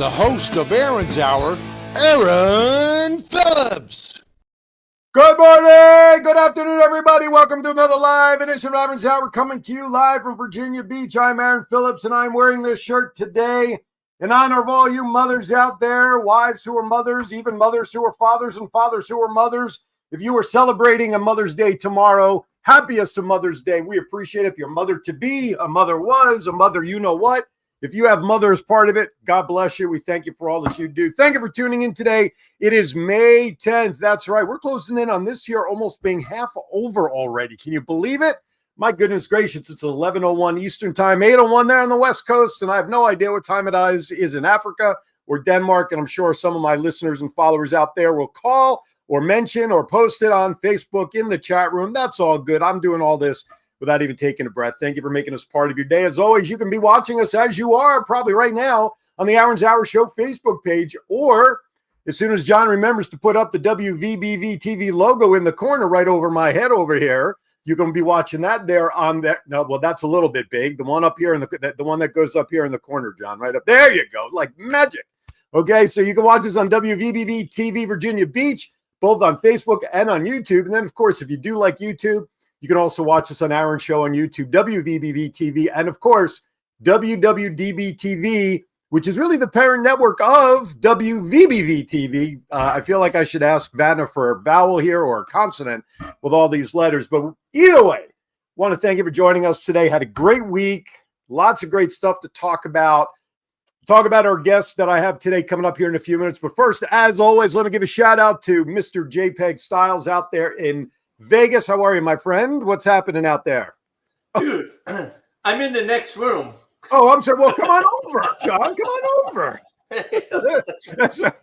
the host of Aaron's Hour, Aaron Phillips. Good morning, good afternoon, everybody. Welcome to another live edition of Aaron's Hour, coming to you live from Virginia Beach. I'm Aaron Phillips, and I'm wearing this shirt today in honor of all you mothers out there, wives who are mothers, even mothers who are fathers, and fathers who are mothers. If you are celebrating a Mother's Day tomorrow, happiest of Mother's Day. We appreciate it. If you're a mother-to-be, a mother was, a mother you-know-what. If you have mother as part of it, God bless you. We thank you for all that you do. Thank you for tuning in today. It is May 10th. That's right. We're closing in on this year almost being half over already. Can you believe it? My goodness gracious, it's 11:01 Eastern time, 8:01 there on the West Coast, and I have no idea what time it is in Africa or Denmark, and I'm sure some of my listeners and followers out there will call or mention or post it on Facebook in the chat room. That's all good. I'm doing all this without even taking a breath. Thank you for making us part of your day. As always, you can be watching us as you are probably right now on the Aaron's Hour Show Facebook page, or as soon as John remembers to put up the WVBV TV logo in the corner right over my head over here, you can be watching that there on that. No, well, that's a little bit big. The one up here, the one that goes up here in the corner, John, right up there. You go, like magic. Okay, so you can watch us on WVBV TV Virginia Beach, both on Facebook and on YouTube. And then, of course, if you do like YouTube, you can also watch us on Aaron Show on YouTube, WVBV TV, and of course, WWDB TV, which is really the parent network of WVBV TV. I feel like I should ask Vanna for a vowel here or a consonant with all these letters. But either way, want to thank you for joining us today. Had a great week. Lots of great stuff to talk about. Talk about our guests that I have today coming up here in a few minutes. But first, as always, let me give a shout out to Mr. JPEG Styles out there in Vegas. How are you, my friend? What's happening out there? Dude, I'm in the next room. Oh, I'm sorry. Well, come on over, John. Come on over. That's right.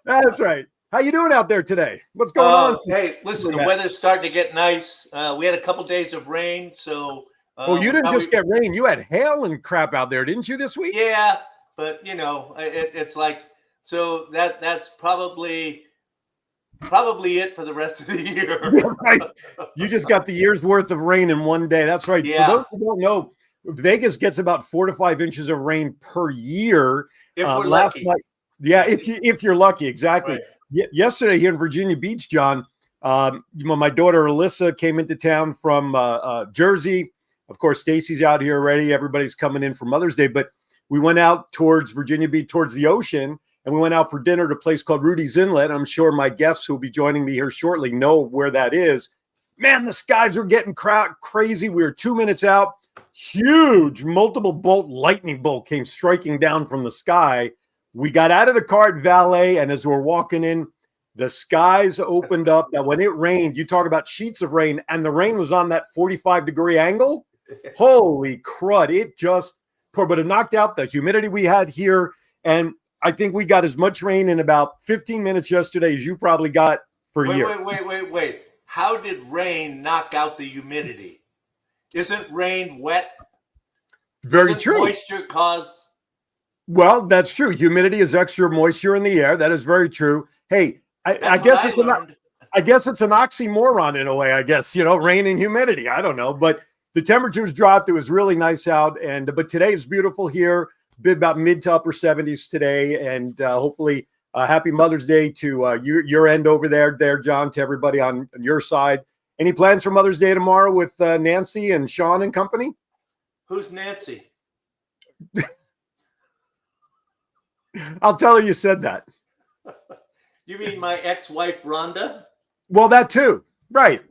That's right. How you doing out there today? What's going on? Hey, listen, the weather's starting to get nice. We had a couple days of rain, so. You didn't just get rain. You had hail and crap out there, didn't you, this week? Yeah, but you know, it's like, so that's probably it for the rest of the year. Yeah, right. You just got the year's worth of rain in one day. That's right. Yeah. For those who don't know, Vegas gets about 4 to 5 inches of rain per year. If we're lucky. Yeah, if you're lucky, exactly. Right. Yesterday here in Virginia Beach, John, my daughter Alyssa came into town from Jersey. Of course, Stacy's out here already. Everybody's coming in for Mother's Day, but we went out towards Virginia Beach, towards the ocean, and we went out for dinner at a place called Rudy's Inlet. I'm sure my guests who will be joining me here shortly know where that is. Man, the skies were getting crazy. We were 2 minutes out. Huge multiple lightning bolt came striking down from the sky. We got out of the car at Valet, and as we're walking in, the skies opened up. That when it rained, you talk about sheets of rain, and the rain was on that 45-degree angle. Holy crud. It just poured, but it knocked out the humidity we had here. And I think we got as much rain in about 15 minutes yesterday as you probably got for a year. Wait. How did rain knock out the humidity? Isn't rain wet? Very true. Moisture cause? Well, that's true. Humidity is extra moisture in the air. That is very true. Hey, I guess it's an oxymoron in a way, I guess, rain and humidity. I don't know, but the temperatures dropped. It was really nice out. But today is beautiful here. Been about mid to upper 70s today. And hopefully happy Mother's Day to your end over there, John, to everybody on your side. Any plans for Mother's Day tomorrow with Nancy and Sean and company? Who's Nancy? I'll tell her you said that. You mean my ex-wife, Rhonda? Well, that too. Right.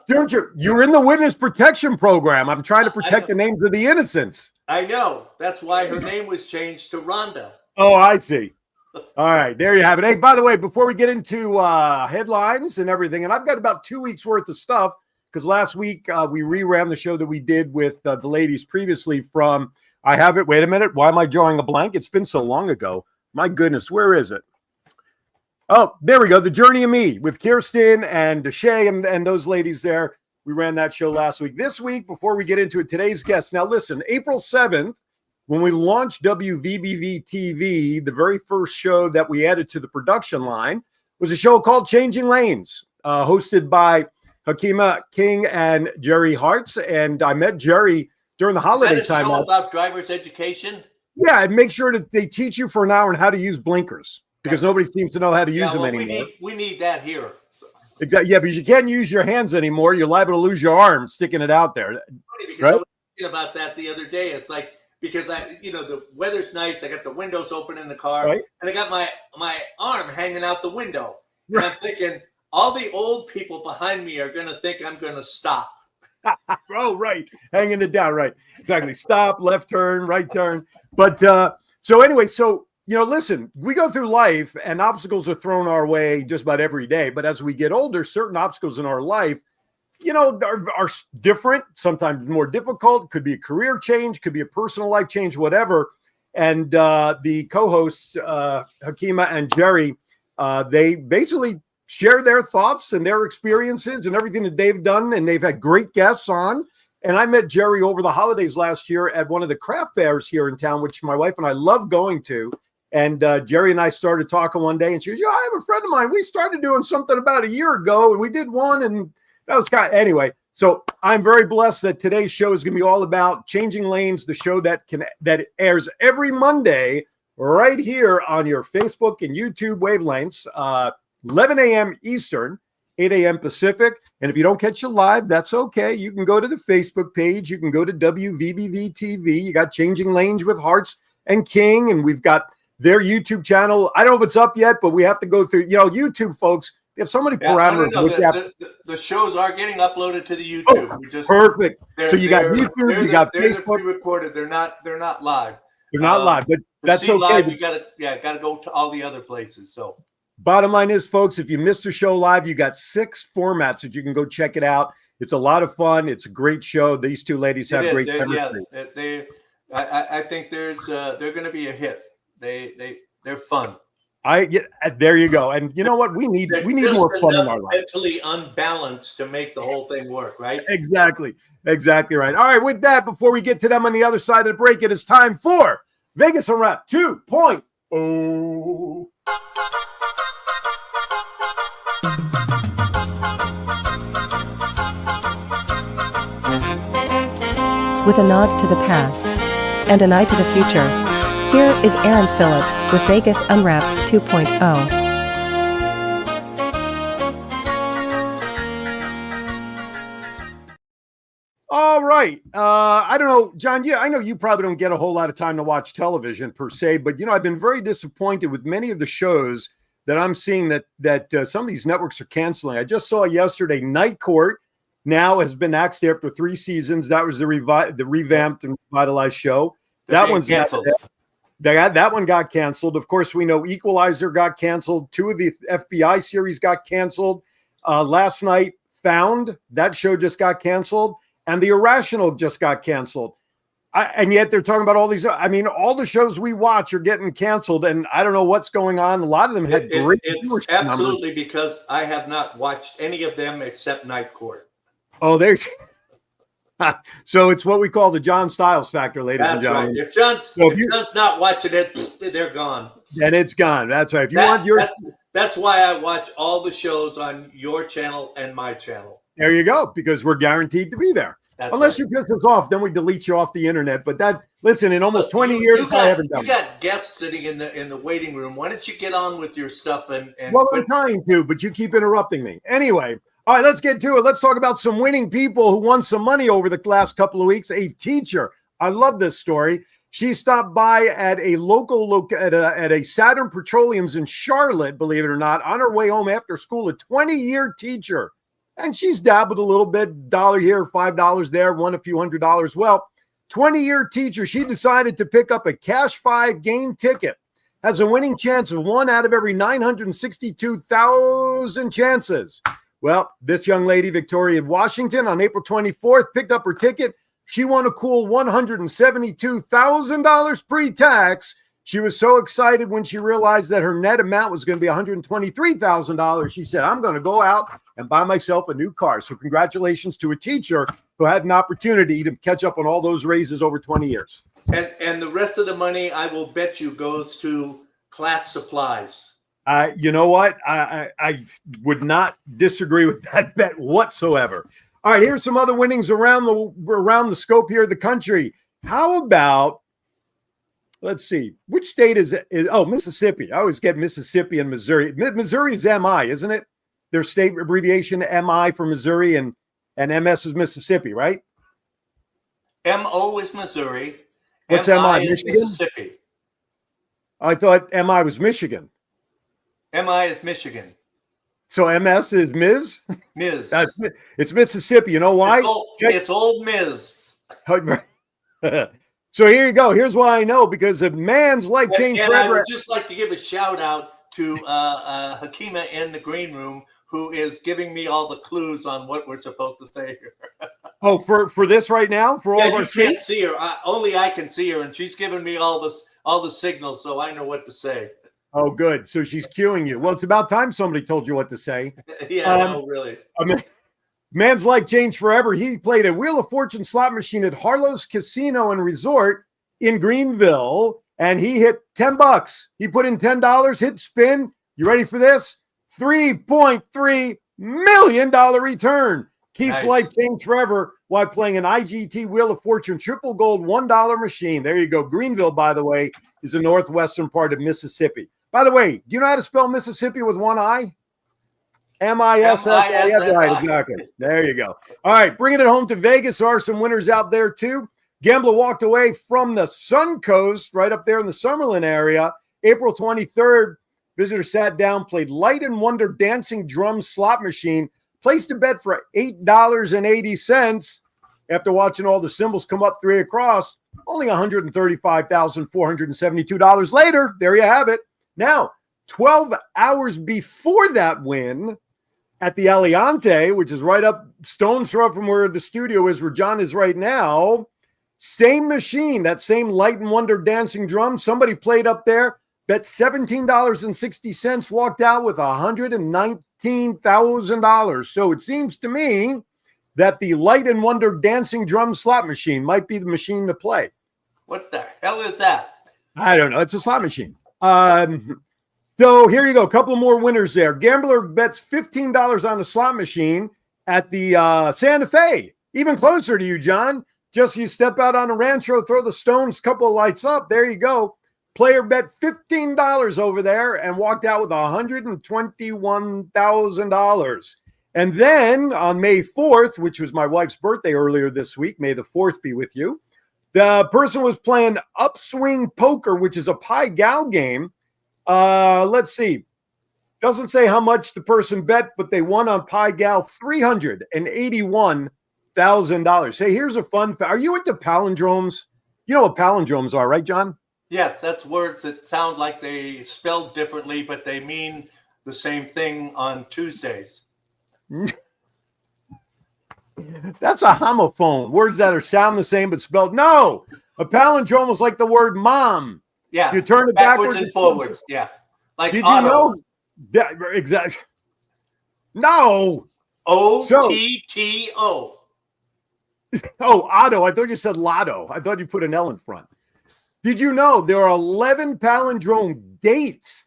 Don't you? You're in the witness protection program. I'm trying to protect the names of the innocents. I know. That's why her name was changed to Rhonda. Oh, I see. All right. There you have it. Hey, by the way, before we get into headlines and everything, and I've got about 2 weeks worth of stuff because last week we reran the show that we did with the ladies previously from I have it. Wait a minute. Why am I drawing a blank? It's been so long ago. My goodness. Where is it? Oh, there we go. The Journey of Me with Kirsten and Shay and those ladies there. We ran that show last week. This week, before we get into it, today's guest. Now, listen, April 7th, when we launched WVBV TV, the very first show that we added to the production line was a show called Changing Lanes, hosted by Hakima King and Jerry Hartz. And I met Jerry during the holiday time. Is that a show about driver's education? Yeah, and make sure that they teach you for an hour on how to use blinkers because nobody seems to know how to use them anymore. We need that here. So. Exactly. Yeah, because you can't use your hands anymore. You're liable to lose your arm sticking it out there. Funny because I was thinking about that the other day. It's like because the weather's nice. I got the windows open in the car, and I got my arm hanging out the window. And I'm thinking all the old people behind me are going to think I'm going to stop. Oh, right. Hanging it down. Right. Exactly. Stop, left turn, right turn. But so anyway, listen, we go through life and obstacles are thrown our way just about every day. But as we get older, certain obstacles in our life, are different, sometimes more difficult. Could be a career change, could be a personal life change, whatever. And the co-hosts, Hakima and Jerry, they basically share their thoughts and their experiences and everything that they've done. And they've had great guests on. And I met Jerry over the holidays last year at one of the craft fairs here in town, which my wife and I love going to. And Jerry and I started talking one day, and she goes, I have a friend of mine. We started doing something about a year ago, and we did one, and that was anyway. So I'm very blessed that today's show is going to be all about Changing Lanes, the show that airs every Monday right here on your Facebook and YouTube wavelengths, 11 a.m. Eastern, 8 a.m. Pacific. And if you don't catch it live, that's okay. You can go to the Facebook page. You can go to WVBV TV. You got Changing Lanes with Hearts and King, and we've got their YouTube channel. I don't know if it's up yet, but we have to go through, YouTube folks. They have so many parameters. The shows are getting uploaded to the YouTube. Perfect. So you got YouTube, you got Facebook. Pre-recorded. They're not live. They're not live, but that's okay. Live, you gotta go to all the other places. So bottom line is, folks, if you missed the show live, you got 6 formats that you can go check it out. It's a lot of fun. It's a great show. These two ladies have great chemistry. I think they're going to be a hit. They're fun. There you go. And you know what? We need more fun in our life. Mentally unbalanced to make the whole thing work, right? Exactly right. All right, with that, before we get to them on the other side of the break, it is time for Vegas Unwrapped 2.0. With a nod to the past and an eye to the future, here is Aaron Phillips with Vegas Unwrapped 2.0. All right. I don't know, John, I know you probably don't get a whole lot of time to watch television per se, but, I've been very disappointed with many of the shows that I'm seeing that some of these networks are canceling. I just saw yesterday Night Court now has been axed after 3 seasons. That was the revamped and revitalized show. That one's canceled. That one got canceled. Of course, we know Equalizer got canceled. 2 of the FBI series got canceled. Last night, Found, that show just got canceled. And The Irrational just got canceled. And yet they're talking about all these. I mean, all the shows we watch are getting canceled, and I don't know what's going on. A lot of them had great It's absolutely numbers. Because I have not watched any of them except Night Court. Oh, there's so it's what we call the John Styles factor, ladies and gentlemen. Right. If John's not watching it, they're gone. Then it's gone. That's right. If you want that's why I watch all the shows on your channel and my channel. There you go, because we're guaranteed to be there. Unless you piss us off, then we delete you off the internet. But listen, in almost 20 years, I haven't done. You got guests sitting in the waiting room. Why don't you get on with your stuff and well, I'm trying to, but you keep interrupting me. Anyway. All right, let's get to it. Let's talk about some winning people who won some money over the last couple of weeks. A teacher. I love this story. She stopped by at a at a Saturn Petroleum's in Charlotte, believe it or not, on her way home after school, a 20-year teacher. And she's dabbled a little bit, $1 here, $5 there, won a few $100s. Well, 20-year teacher, she decided to pick up a Cash 5 game ticket. Has a winning chance of 1 out of every 962,000 chances. Well, this young lady, Victoria Washington, on April 24th, picked up her ticket. She won a cool $172,000 pre-tax. She was so excited when she realized that her net amount was going to be $123,000. She said, I'm going to go out and buy myself a new car. So congratulations to a teacher who had an opportunity to catch up on all those raises over 20 years. And the rest of the money, I will bet you, goes to class supplies. You know what? I would not disagree with that bet whatsoever. All right, here's some other winnings around the scope here of the country. How about let's see. Which state is it? Oh, Mississippi. I always get Mississippi and Missouri. Missouri is MI, isn't it? Their state abbreviation MI for Missouri and MS is Mississippi, right? MO is Missouri. What's MI MI? is Michigan? Mississippi. I thought MI was Michigan. MI is Michigan. So MS is Ms. Ms. It's Mississippi. You know why? It's old Ms. So here you go. Here's why I know, because a man's life changed and I forever. would just like to give a shout out to Hakima in the green room, who is giving me all the clues on what we're supposed to say here. Oh, for this right now, for all of our you can't see her. Only I can see her, and she's giving me all the signals, so I know what to say. Oh, good. So she's cueing you. Well, it's about time somebody told you what to say. Yeah, no, really. I mean, man's life changed forever. He played a Wheel of Fortune slot machine at Harlow's Casino and Resort in Greenville, and he hit $10. He put in $10, hit spin. You ready for this? $3.3 million return. Keith's life changed forever while playing an IGT Wheel of Fortune triple gold $1 machine. There you go. Greenville, by the way, is the northwestern part of Mississippi. By the way, do you know how to spell Mississippi with one I? M-I-S-S-I. Right, exactly. There you go. All right, bringing it home to Vegas. There are some winners out there, too. Gambler walked away from the Sun Coast, right up there in the Summerlin area. April 23rd, visitor sat down, played Light and Wonder Dancing Drum Slot Machine, placed a bet for $8.80. After watching all the symbols come up three across, only $135,472 later. There you have it. Now, 12 hours before that win at the Aliante, which is right up stone's throw from where the studio is, where John is right now, same machine, that same Light and Wonder dancing drum, somebody played up there, bet $17.60, walked out with $119,000. So it seems to me that the Light and Wonder dancing drum slot machine might be the machine to play. What the hell is that? I don't know. It's a slot machine. So here you go. A couple more winners there. Gambler bets $15 on the slot machine at the Santa Fe. Even closer to you, John. Just you step out on a rancho, throw the stones, couple of lights up. There you go. Player bet $15 over there and walked out with $121,000. And then on May 4th, which was my wife's birthday earlier this week, may the 4th be with you, the person was playing Upswing Poker, which is a Pai Gow game. Let's see. Doesn't say how much the person bet, but they won on Pai Gow $381,000. Hey, here's a fun fact. Are you into palindromes? You know what palindromes are, right, John? Yes, that's words that sound like they spelled differently, but they mean the same thing on Tuesdays. That's a homophone. Words that are sound the same but spelled. No, a palindrome is like the word mom. Yeah, you turn it backwards and forwards. Yeah, like did auto. You know that exactly? No. O-T-T-O. Oh, Otto. I thought you said lotto. I thought you put an L in front. Did you know there are 11 palindrome dates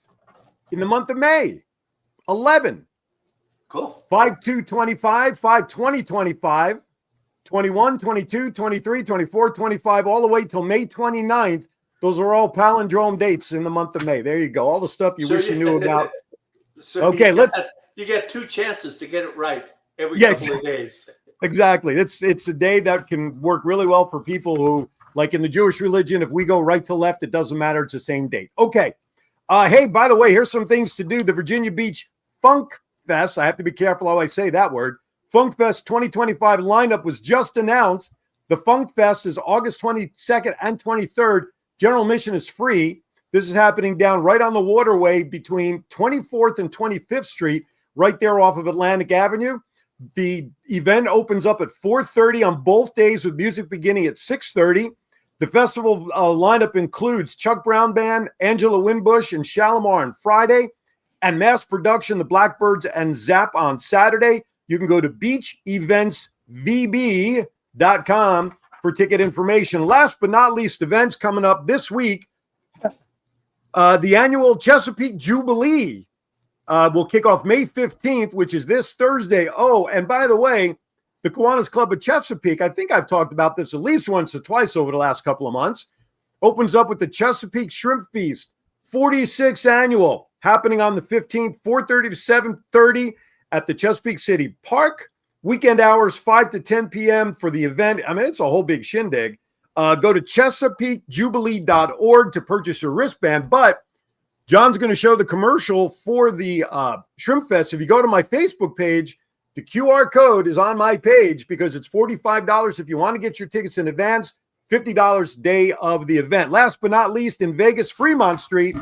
in the month of May? 11. Cool. 5/2/25, 5/20/25, 21, 22, 23, 24, 25, all the way till May 29th. Those are all palindrome dates in the month of May. There you go. All the stuff you wish you knew about. So okay, you get two chances to get it right every couple of days. Exactly. It's a day that can work really well for people who, like in the Jewish religion, if we go right to left, it doesn't matter. It's the same date. Okay. Hey, by the way, here's some things to do. The Virginia Beach Funk Fest. I have to be careful how I say that word. Funk Fest 2025 lineup was just announced. The Funk Fest is August 22nd and 23rd. General admission is free. This is happening down right on the waterway between 24th and 25th Street, right there off of Atlantic Avenue. The event opens up at 4:30 on both days with music beginning at 6:30. The festival lineup includes Chuck Brown Band, Angela Winbush, and Shalimar on Friday, and mass production, the Blackbirds and Zap on Saturday. You can go to beacheventsvb.com for ticket information. Last but not least, events coming up this week. The annual Chesapeake Jubilee will kick off May 15th, which is this Thursday. Oh, and by the way, the Kiwanis Club of Chesapeake, I think I've talked about this at least once or twice over the last couple of months. opens up with the Chesapeake Shrimp Feast, 46th annual, happening on the 15th, 4:30 to 7:30 at the Chesapeake City Park. Weekend hours, 5 to 10 p.m. for the event. I mean, it's a whole big shindig. Go to ChesapeakeJubilee.org to purchase your wristband. But John's going to show the commercial for the Shrimp Fest. If you go to my Facebook page, the QR code is on my page because it's $45 if you want to get your tickets in advance, $50 day of the event. Last but not least, in Vegas, Fremont Street,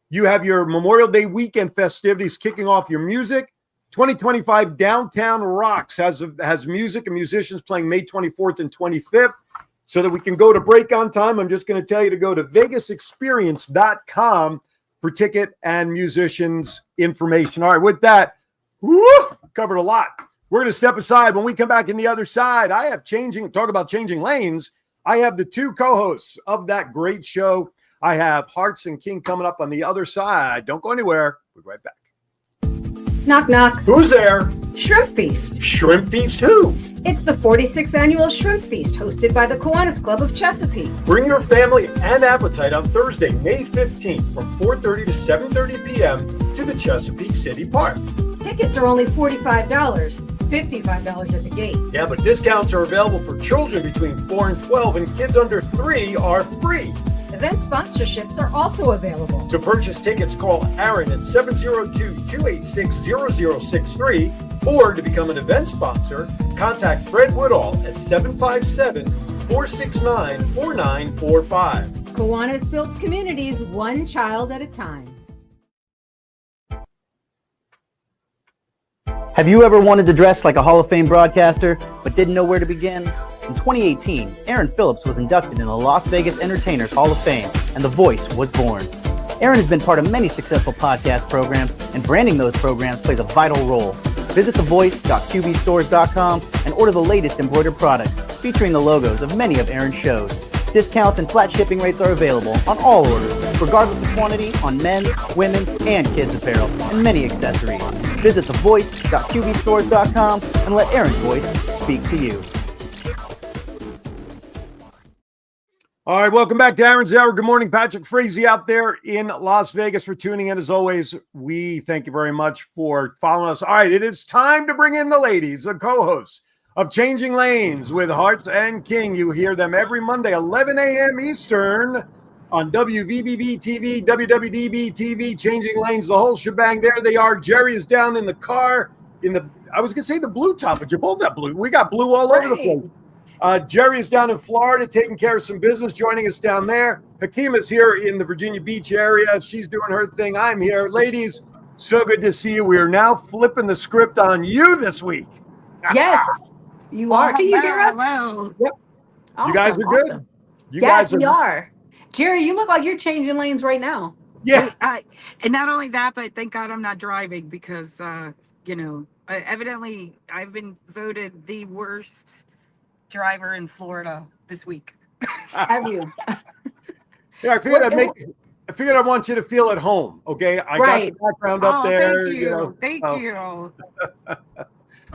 you have your Memorial Day weekend festivities kicking off your music. 2025 Downtown Rocks has music and musicians playing May 24th and 25th. So that we can go to break on time, I'm just going to tell you to go to vegasexperience.com for ticket and musicians information. All right, with that, covered a lot. We're going to step aside. When we come back in the other side, talk about changing lanes. I have the two co-hosts of that great show. I have Hearts and King coming up on the other side. Don't go anywhere. We'll be right back. Knock, knock. Who's there? Shrimp Feast. Shrimp Feast who? It's the 46th annual Shrimp Feast hosted by the Kiwanis Club of Chesapeake. Bring your family and appetite on Thursday, May 15th from 4:30 to 7:30 p.m. to the Chesapeake City Park. Tickets are only $45, $55 at the gate. Yeah, but discounts are available for children between 4 and 12, and kids under 3 are free. Event sponsorships are also available. To purchase tickets, call Aaron at 702-286-0063, or to become an event sponsor, contact Fred Woodall at 757-469-4945. Kiwanis builds communities one child at a time. Have you ever wanted to dress like a Hall of Fame broadcaster, but didn't know where to begin? In 2018, Aaron Phillips was inducted in the Las Vegas Entertainers Hall of Fame, and The Voice was born. Aaron has been part of many successful podcast programs, and branding those programs plays a vital role. Visit thevoice.qbstores.com and order the latest embroidered products featuring the logos of many of Aaron's shows. Discounts and flat shipping rates are available on all orders, regardless of quantity, on men's, women's, and kids' apparel, and many accessories. Visit thevoice.qbstores.com and let Aaron's voice speak to you. All right, welcome back to Aaron's Hour. Good morning, Patrick Frazee out there in Las Vegas for tuning in. As always, we thank you very much for following us. All right, it is time to bring in the ladies, the co-hosts of Changing Lanes with Hearts and King. You hear them every Monday, 11 a.m. Eastern on WVBV TV, WWDB TV, Changing Lanes, the whole shebang. There they are. Jerry is down in the car I was going to say the blue top, but you both have blue. We got blue all over the place. Jerry is down in Florida taking care of some business, joining us down there. Hakeem is here in the Virginia Beach area. She's doing her thing. I'm here. Ladies, so good to see you. We are now flipping the script on you this week. Yes, you are. Can you hear us? Hello. Yep. Awesome, You guys are good? awesome. You Yes, guys we are. Jerry, you look like you're changing lanes right now. Yeah. And not only that, but thank God I'm not driving because, evidently I've been voted the worst driver in Florida this week. Have you? Yeah, I figured I want you to feel at home. Okay. I got the background up there. Thank you.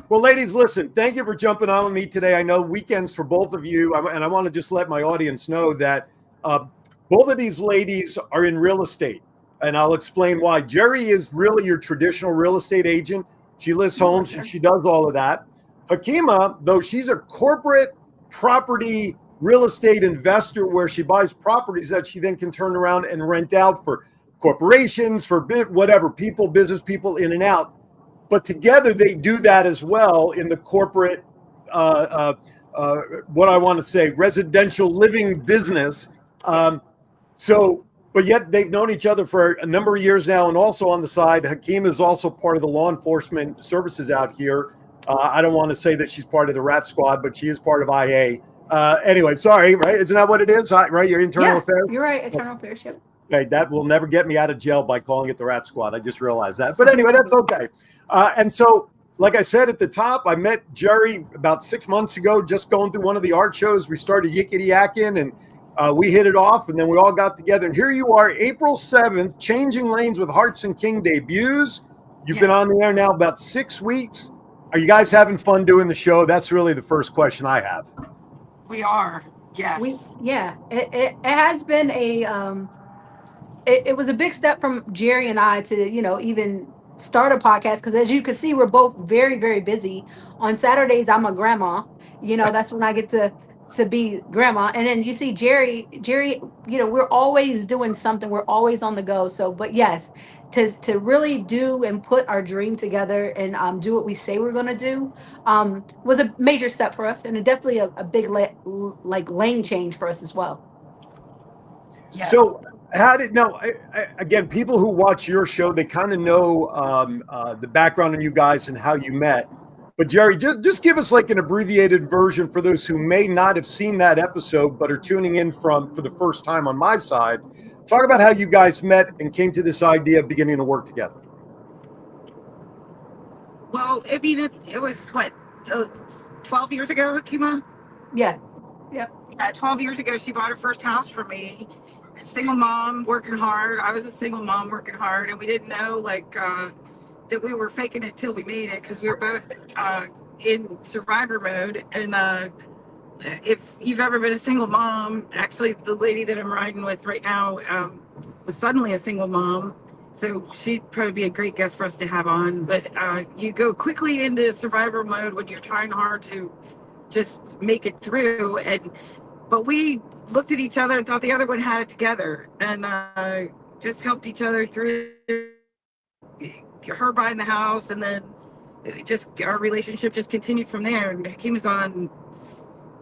Well, ladies, listen, thank you for jumping on with me today. I know weekends for both of you, and I want to just let my audience know that both of these ladies are in real estate, and I'll explain why. Jerry is really your traditional real estate agent. She lists homes and she does all of that. Hakima, though, she's a corporate property real estate investor where she buys properties that she then can turn around and rent out for corporations, for whatever, business people in and out. But together they do that as well in the corporate, what I want to say, residential living business. But yet they've known each other for a number of years now. And also on the side, Hakeem is also part of the law enforcement services out here. I don't want to say that she's part of the rat squad, but she is part of IA. Anyway, sorry, right? Isn't that what it is? Right? Your internal affairs? You're right. Internal affairs, yep. Okay, that will never get me out of jail by calling it the rat squad. I just realized that. But anyway, that's okay. And so, like I said at the top, I met Jerry about 6 months ago, just going through one of the art shows. We started yickety-yakking, and we hit it off, and then we all got together. And here you are, April 7th, Changing Lanes with Hearts and King debuts. You've been on the air now about 6 weeks. Are you guys having fun doing the show? That's really the first question I have. We are. Yes. It has been it was a big step from Jerry and I to, even start a podcast. Because as you can see, we're both very, very busy. On Saturdays, I'm a grandma. That's when I get to be grandma. And then you see Jerry, we're always doing something. We're always on the go. So, but yes, to really do and put our dream together and do what we say we're going to do was a major step for us, and definitely a big like lane change for us as well. Yes. So how did now? Again, people who watch your show, they kind of know the background on you guys and how you met. But Jerry, just give us like an abbreviated version for those who may not have seen that episode but are tuning in for the first time on my side. Talk about how you guys met and came to this idea of beginning to work together. Well, I mean, it was what, 12 years ago, Kima? Yeah. Yep. 12 years ago, she bought her first house for me. A single mom working hard. I was a single mom working hard, and we didn't know that we were faking it till we made it, because we were both in survivor mode. And if you've ever been a single mom, actually the lady that I'm riding with right now was suddenly a single mom. So she'd probably be a great guest for us to have on. But you go quickly into survivor mode when you're trying hard to just make it through. But we looked at each other and thought the other one had it together, and just helped each other through her buying the house. And then our relationship just continued from there. And Hakeem's on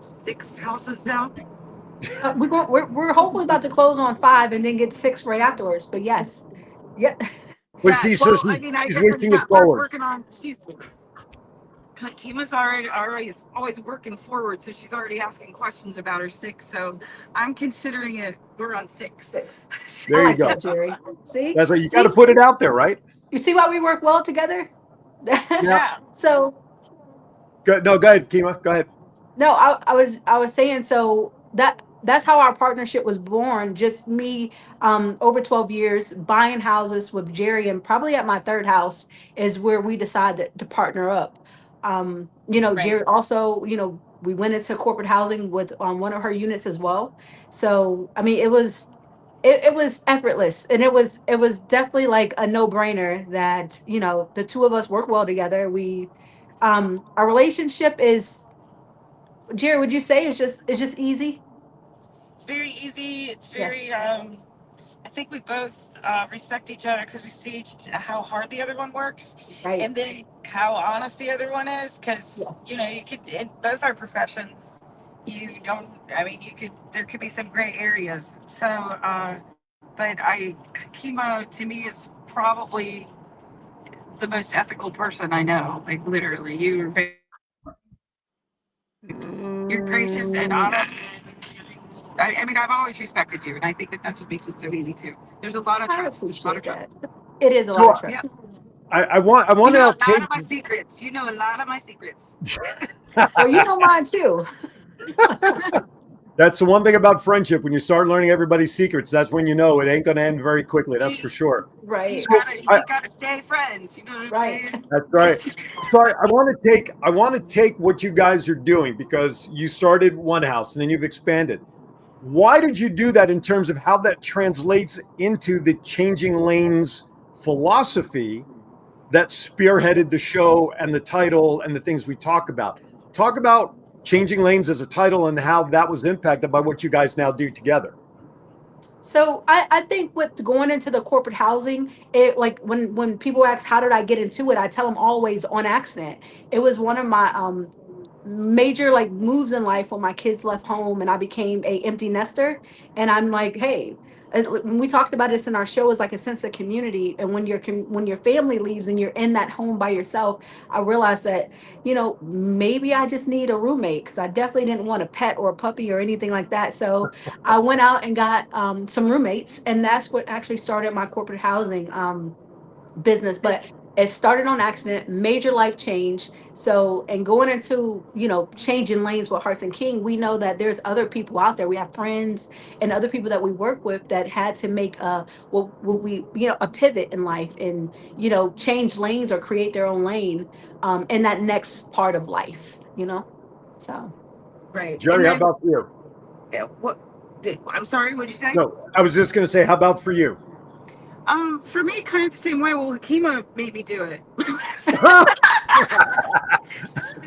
6 houses now. We're hopefully about to close on 5 and then get 6 right afterwards. But yes, yeah. But see, so I mean, I she's guess working it forward. working on. Hakeema's always working forward, so she's already asking questions about her 6. So I'm considering it. We're on 6. 6. There I you go. that, Jerry. See, That's right. You got to put it out there, right? You see why we work well together? Yeah. So. Go ahead, Kima. Go ahead. No, I was saying, so that's how our partnership was born. Just me, over 12 years buying houses with Jerry, and probably at my 3rd house is where we decided to partner up. Right. Jerry also, we went into corporate housing with one of her units as well. So I mean, it was effortless, and it was definitely like a no-brainer that the two of us work well together. We our relationship is, Jerry, would you say it's just easy? It's very easy. It's very. I think we both respect each other because we see how hard the other one works, Right. and then how honest the other one is. Because Yes. you could, in both our professions, you don't. I mean, there could be some gray areas. So, but Kima to me is probably the most ethical person I know. Like literally, you're gracious and honest. I mean, I've always respected you, and I think that's what makes it so easy too. There's a lot of I trust. appreciate that. It is a lot of trust. I want You know to a lot take. of my secrets. You know a lot of my secrets. Well, you know mine too. That's the one thing about friendship. When you start learning everybody's secrets, that's when you know it ain't going to end very quickly. That's for sure. Right. You gotta stay friends. You know what I'm saying? That's right. So I want to take what you guys are doing, because you started one house and then you've expanded. Why did you do that in terms of how that translates into the Changing Lanes philosophy that spearheaded the show and the title and the things we talk about? Talk about Changing Lanes as a title and how that was impacted by what you guys now do together. So I think with going into the corporate housing, it like when people ask how did I get into it, I tell them always on accident. It was one of my major like moves in life when my kids left home and I became a empty nester. And I'm like, hey, when we talked about this in our show, is like a sense of community. And when your family leaves and you're in that home by yourself, I realized that maybe I just need a roommate, because I definitely didn't want a pet or a puppy or anything like that. So I went out and got some roommates, and that's what actually started my corporate housing business. But it started on accident, major life change. So, and going into, changing lanes with Hearts and King, we know that there's other people out there. We have friends and other people that we work with that had to make a pivot in life and, change lanes or create their own lane in that next part of life, so. Right. Jerry, how about you? what? I'm sorry. What'd you say? No, I was just going to say, how about for you? For me, kind of the same way. Well, Hakima made me do it.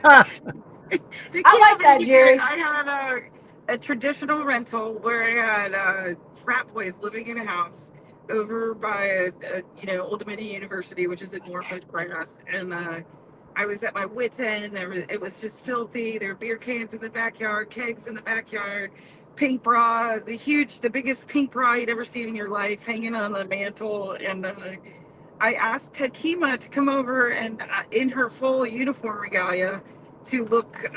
I like that, Jerry. I had a traditional rental where I had frat boys living in a house over by Old Dominion University, which is in Norfolk, right us. And I was at my wit's end. It was just filthy. There were beer cans in the backyard, kegs in the backyard, pink bra, the biggest pink bra you'd ever seen in your life, hanging on the mantle. And I asked Hakima to come over and in her full uniform regalia to look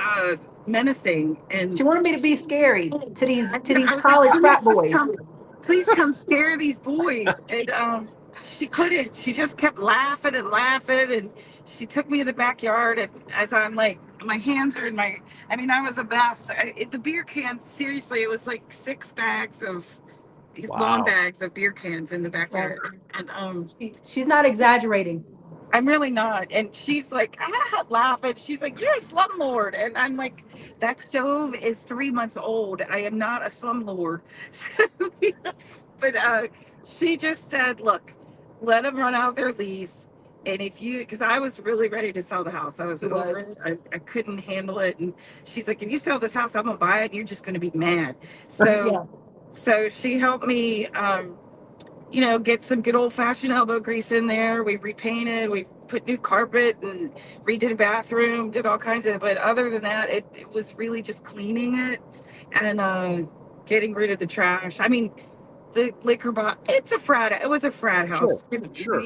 menacing, and She wanted me to be scary to these I was college like, frat boys. Please come scare these boys. And she couldn't. She just kept laughing and laughing. And she took me in the backyard. And as I'm like, my hands are in my, I was a mess. The beer cans, seriously, it was like 6 bags of long bags of beer cans in the backyard. And she's not exaggerating. I'm really not. And she's like, laughing. She's like, you're a slumlord. And I'm like, that stove is 3 months old. I am not a slumlord. But she just said, look, let them run out their lease. And because I was really ready to sell the house. I was over it. I couldn't handle it. And she's like, if you sell this house, I'm going to buy it. And you're just going to be mad. So, so she helped me, get some good old fashioned elbow grease in there. We repainted, we put new carpet and redid a bathroom, did all kinds of, but other than that, it was really just cleaning it and getting rid of the trash. The liquor bottle, it was a frat house. Sure.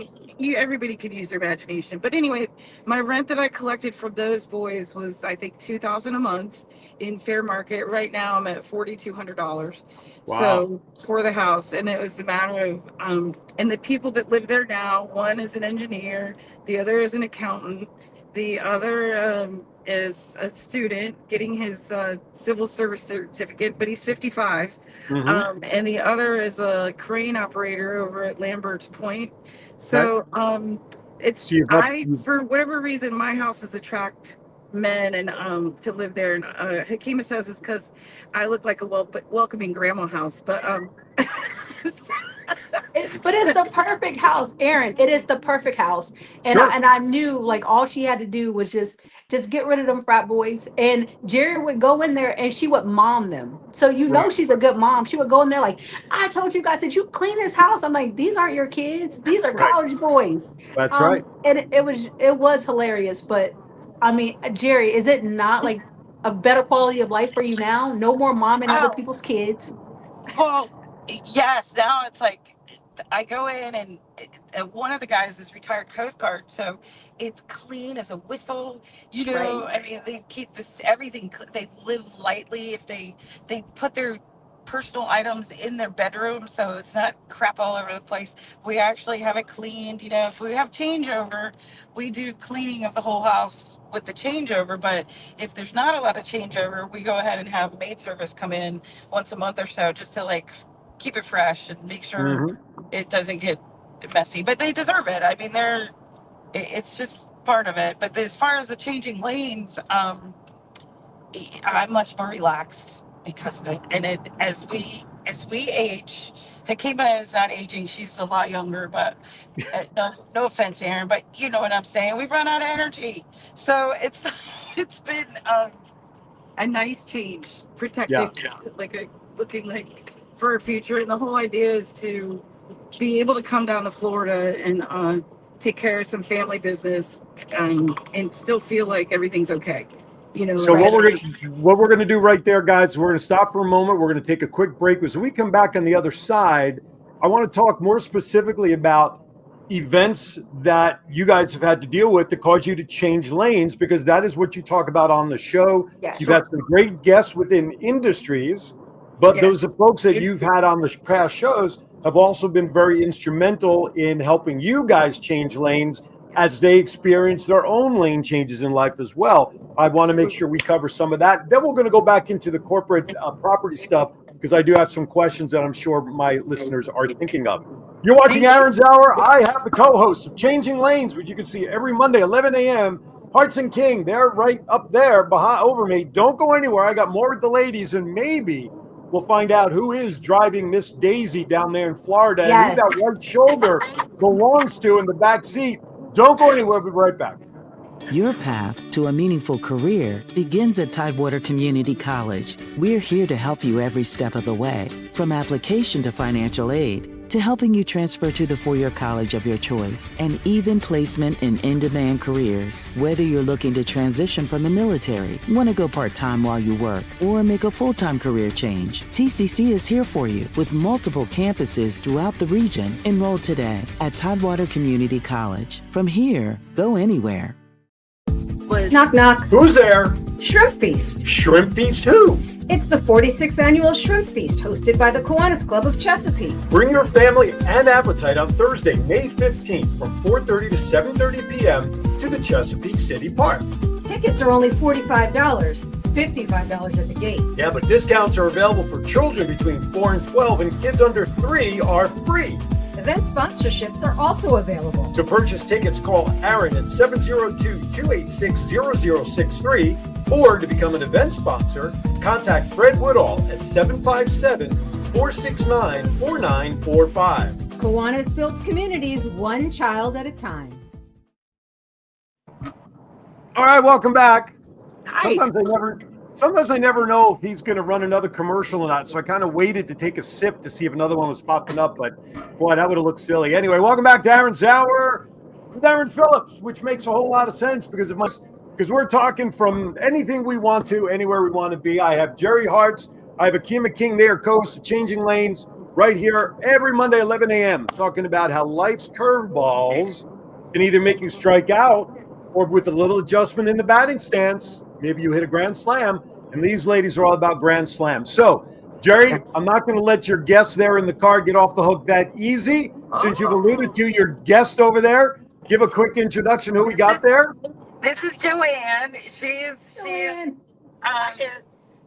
Everybody could use their imagination. But anyway, my rent that I collected from those boys was, I think, $2,000 a month in fair market. Right now I'm at $4,200. Wow. So for the house, and it was a matter of and the people that live there now, one is an engineer, the other is an accountant, the other is a student getting his civil service certificate, but he's 55. And the other is a crane operator over at Lambert's Point. So for whatever reason, my houses attract men and to live there. And Hakima says it's because I look like a welcoming grandma house, but but it's the perfect house, Aaron. It is the perfect house. And I knew like all she had to do was just get rid of them frat boys. And Jerry would go in there and she would mom them. So she's a good mom. She would go in there like, I told you guys, did you clean this house? I'm like, these aren't your kids. These are college boys. That's right. And it was hilarious. But Jerry, is it not like a better quality of life for you now? No more momming other people's kids. Well, yes. Now it's like I go in and one of the guys is retired Coast Guard, so it's clean as a whistle. Right. They keep everything. They live lightly. If they put their personal items in their bedroom, so it's not crap all over the place. We actually have it cleaned. If we have changeover, we do cleaning of the whole house with the changeover. But if there's not a lot of changeover, we go ahead and have maid service come in once a month or so, just to like keep it fresh and make sure it doesn't get messy. But they deserve it. It's just part of it. But as far as the changing lanes, I'm much more relaxed because of it. And as we age, Hakima is not aging. She's a lot younger, but no offense, Aaron, but you know what I'm saying. We run out of energy. So it's been a nice change, protecting looking like for a future. And the whole idea is to be able to come down to Florida and take care of some family business and still feel like everything's okay. So what we're gonna do right there, guys, we're gonna stop for a moment. We're gonna take a quick break. Because when we come back on the other side, I want to talk more specifically about events that you guys have had to deal with that cause you to change lanes, because that is what you talk about on the show. Yes. You've had some great guests within industries, but those are folks that you've had on the past shows have also been very instrumental in helping you guys change lanes as they experience their own lane changes in life as well. I want to make sure we cover some of that. Then we're going to go back into the corporate property stuff, because I do have some questions that I'm sure my listeners are thinking of. You're watching Aaron's Hour. I have the co-hosts of Changing Lanes, which you can see every Monday, 11 a.m. Hearts and King, they're right up there over me. Don't go anywhere. I got more with the ladies and maybe we'll find out who is driving Miss Daisy down there in Florida Yes. and who that right shoulder belongs to in the back seat. Don't go anywhere. We'll be right back. Your path to a meaningful career begins at Tidewater Community College. We're here to help you every step of the way, from application to financial aid, to helping you transfer to the four-year college of your choice, and even placement in in-demand careers. Whether you're looking to transition from the military, want to go part-time while you work, or make a full-time career change, TCC is here for you with multiple campuses throughout the region. Enroll today at Tidewater Community College. From here, go anywhere. Knock, knock. Who's there? Shrimp Feast. Shrimp Feast who? It's the 46th annual Shrimp Feast hosted by the Kiwanis Club of Chesapeake. Bring your family and appetite on Thursday, May 15th from 4:30 to 7:30 p.m. to the Chesapeake City Park. Tickets are only $45, $55 at the gate. Yeah, but discounts are available for children between 4 and 12, and kids under 3 are free. Event sponsorships are also available. To purchase tickets, call Aaron at 702-286-0063, or to become an event sponsor, contact Fred Woodall at 757-469-4945. Kiwanis builds communities one child at a time. All right, welcome back. Hi. Sometimes I never know if he's going to run another commercial or not, so I kind of waited to take a sip to see if another one was popping up, but boy, that would have looked silly. Anyway, welcome back to Aaron's Hour with Aaron Phillips, which makes a whole lot of sense because we're talking from anything we want to, anywhere we want to be. I have Jerry Hartz, I have Akima King there, co-host of Changing Lanes, right here every Monday, 11 a.m., talking about how life's curveballs can either make you strike out or with a little adjustment in the batting stance, maybe you hit a grand slam, and these ladies are all about grand slams. So, Jerry, I'm not going to let your guest there in the car get off the hook that easy. Since you've alluded to your guest over there, give a quick introduction who we got there. This is Joanne.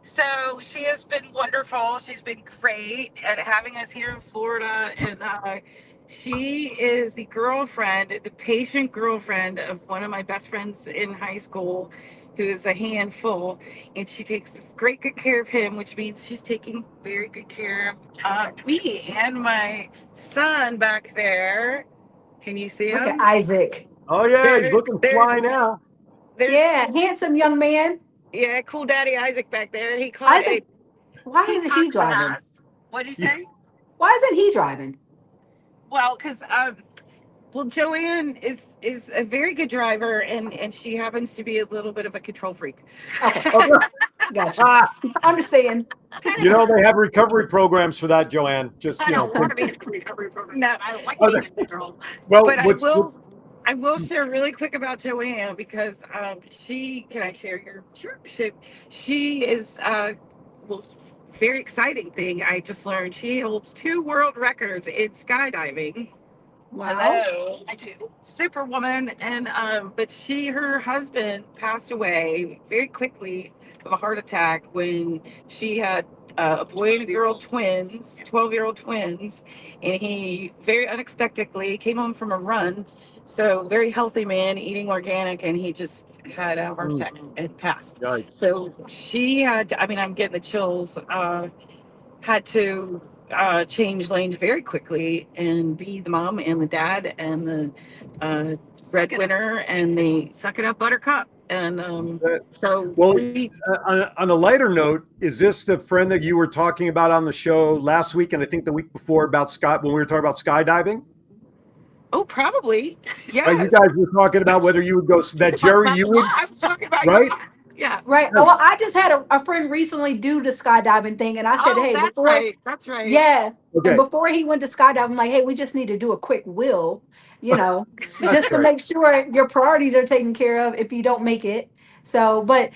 So she has been wonderful. She's been great at having us here in Florida, and she is the patient girlfriend of one of my best friends in high school, who is a handful, and she takes great good care of him, which means she's taking very good care of me and my son back there. Can you see him? Look at Isaac. Oh, yeah, he's looking fly now. Yeah, handsome young man. Yeah, cool daddy Isaac back there. He called Isaac, why isn't he driving? What'd you say? Why isn't he driving? Well, because Joanne is a very good driver, and she happens to be a little bit of a control freak. Okay, gotcha. Understand. You know, they have recovery programs for that, Joanne. Just, I you know. don't want to be in a recovery program. No, I like being in control. Well, But I will share really quick about Joanne because can I share your? Sure. She is very exciting thing I just learned. She holds 2 world records in skydiving. Wow. Hello. I do. Superwoman. And but her husband passed away very quickly of a heart attack when she had a boy and a girl twins, 12-year-old twins, and he very unexpectedly came home from a run. So very healthy man, eating organic, and he just had a heart attack and passed. Yikes. So she had, I'm getting the chills, had to change lanes very quickly and be the mom and the dad and the breadwinner and the suck it up buttercup. And on a lighter note, is this the friend that you were talking about on the show last week and I think the week before about when we were talking about skydiving? Oh, probably. Yeah. You guys were talking about whether you would go. That Jerry, you would. I was talking about right? Yeah. Right. Well, I just had a friend recently do the skydiving thing, and I said, "Hey, that's right. That's right. Yeah. Okay. And before he went to skydiving, I'm like, "Hey, we just need to do a quick will, just to make sure your priorities are taken care of if you don't make it." So, but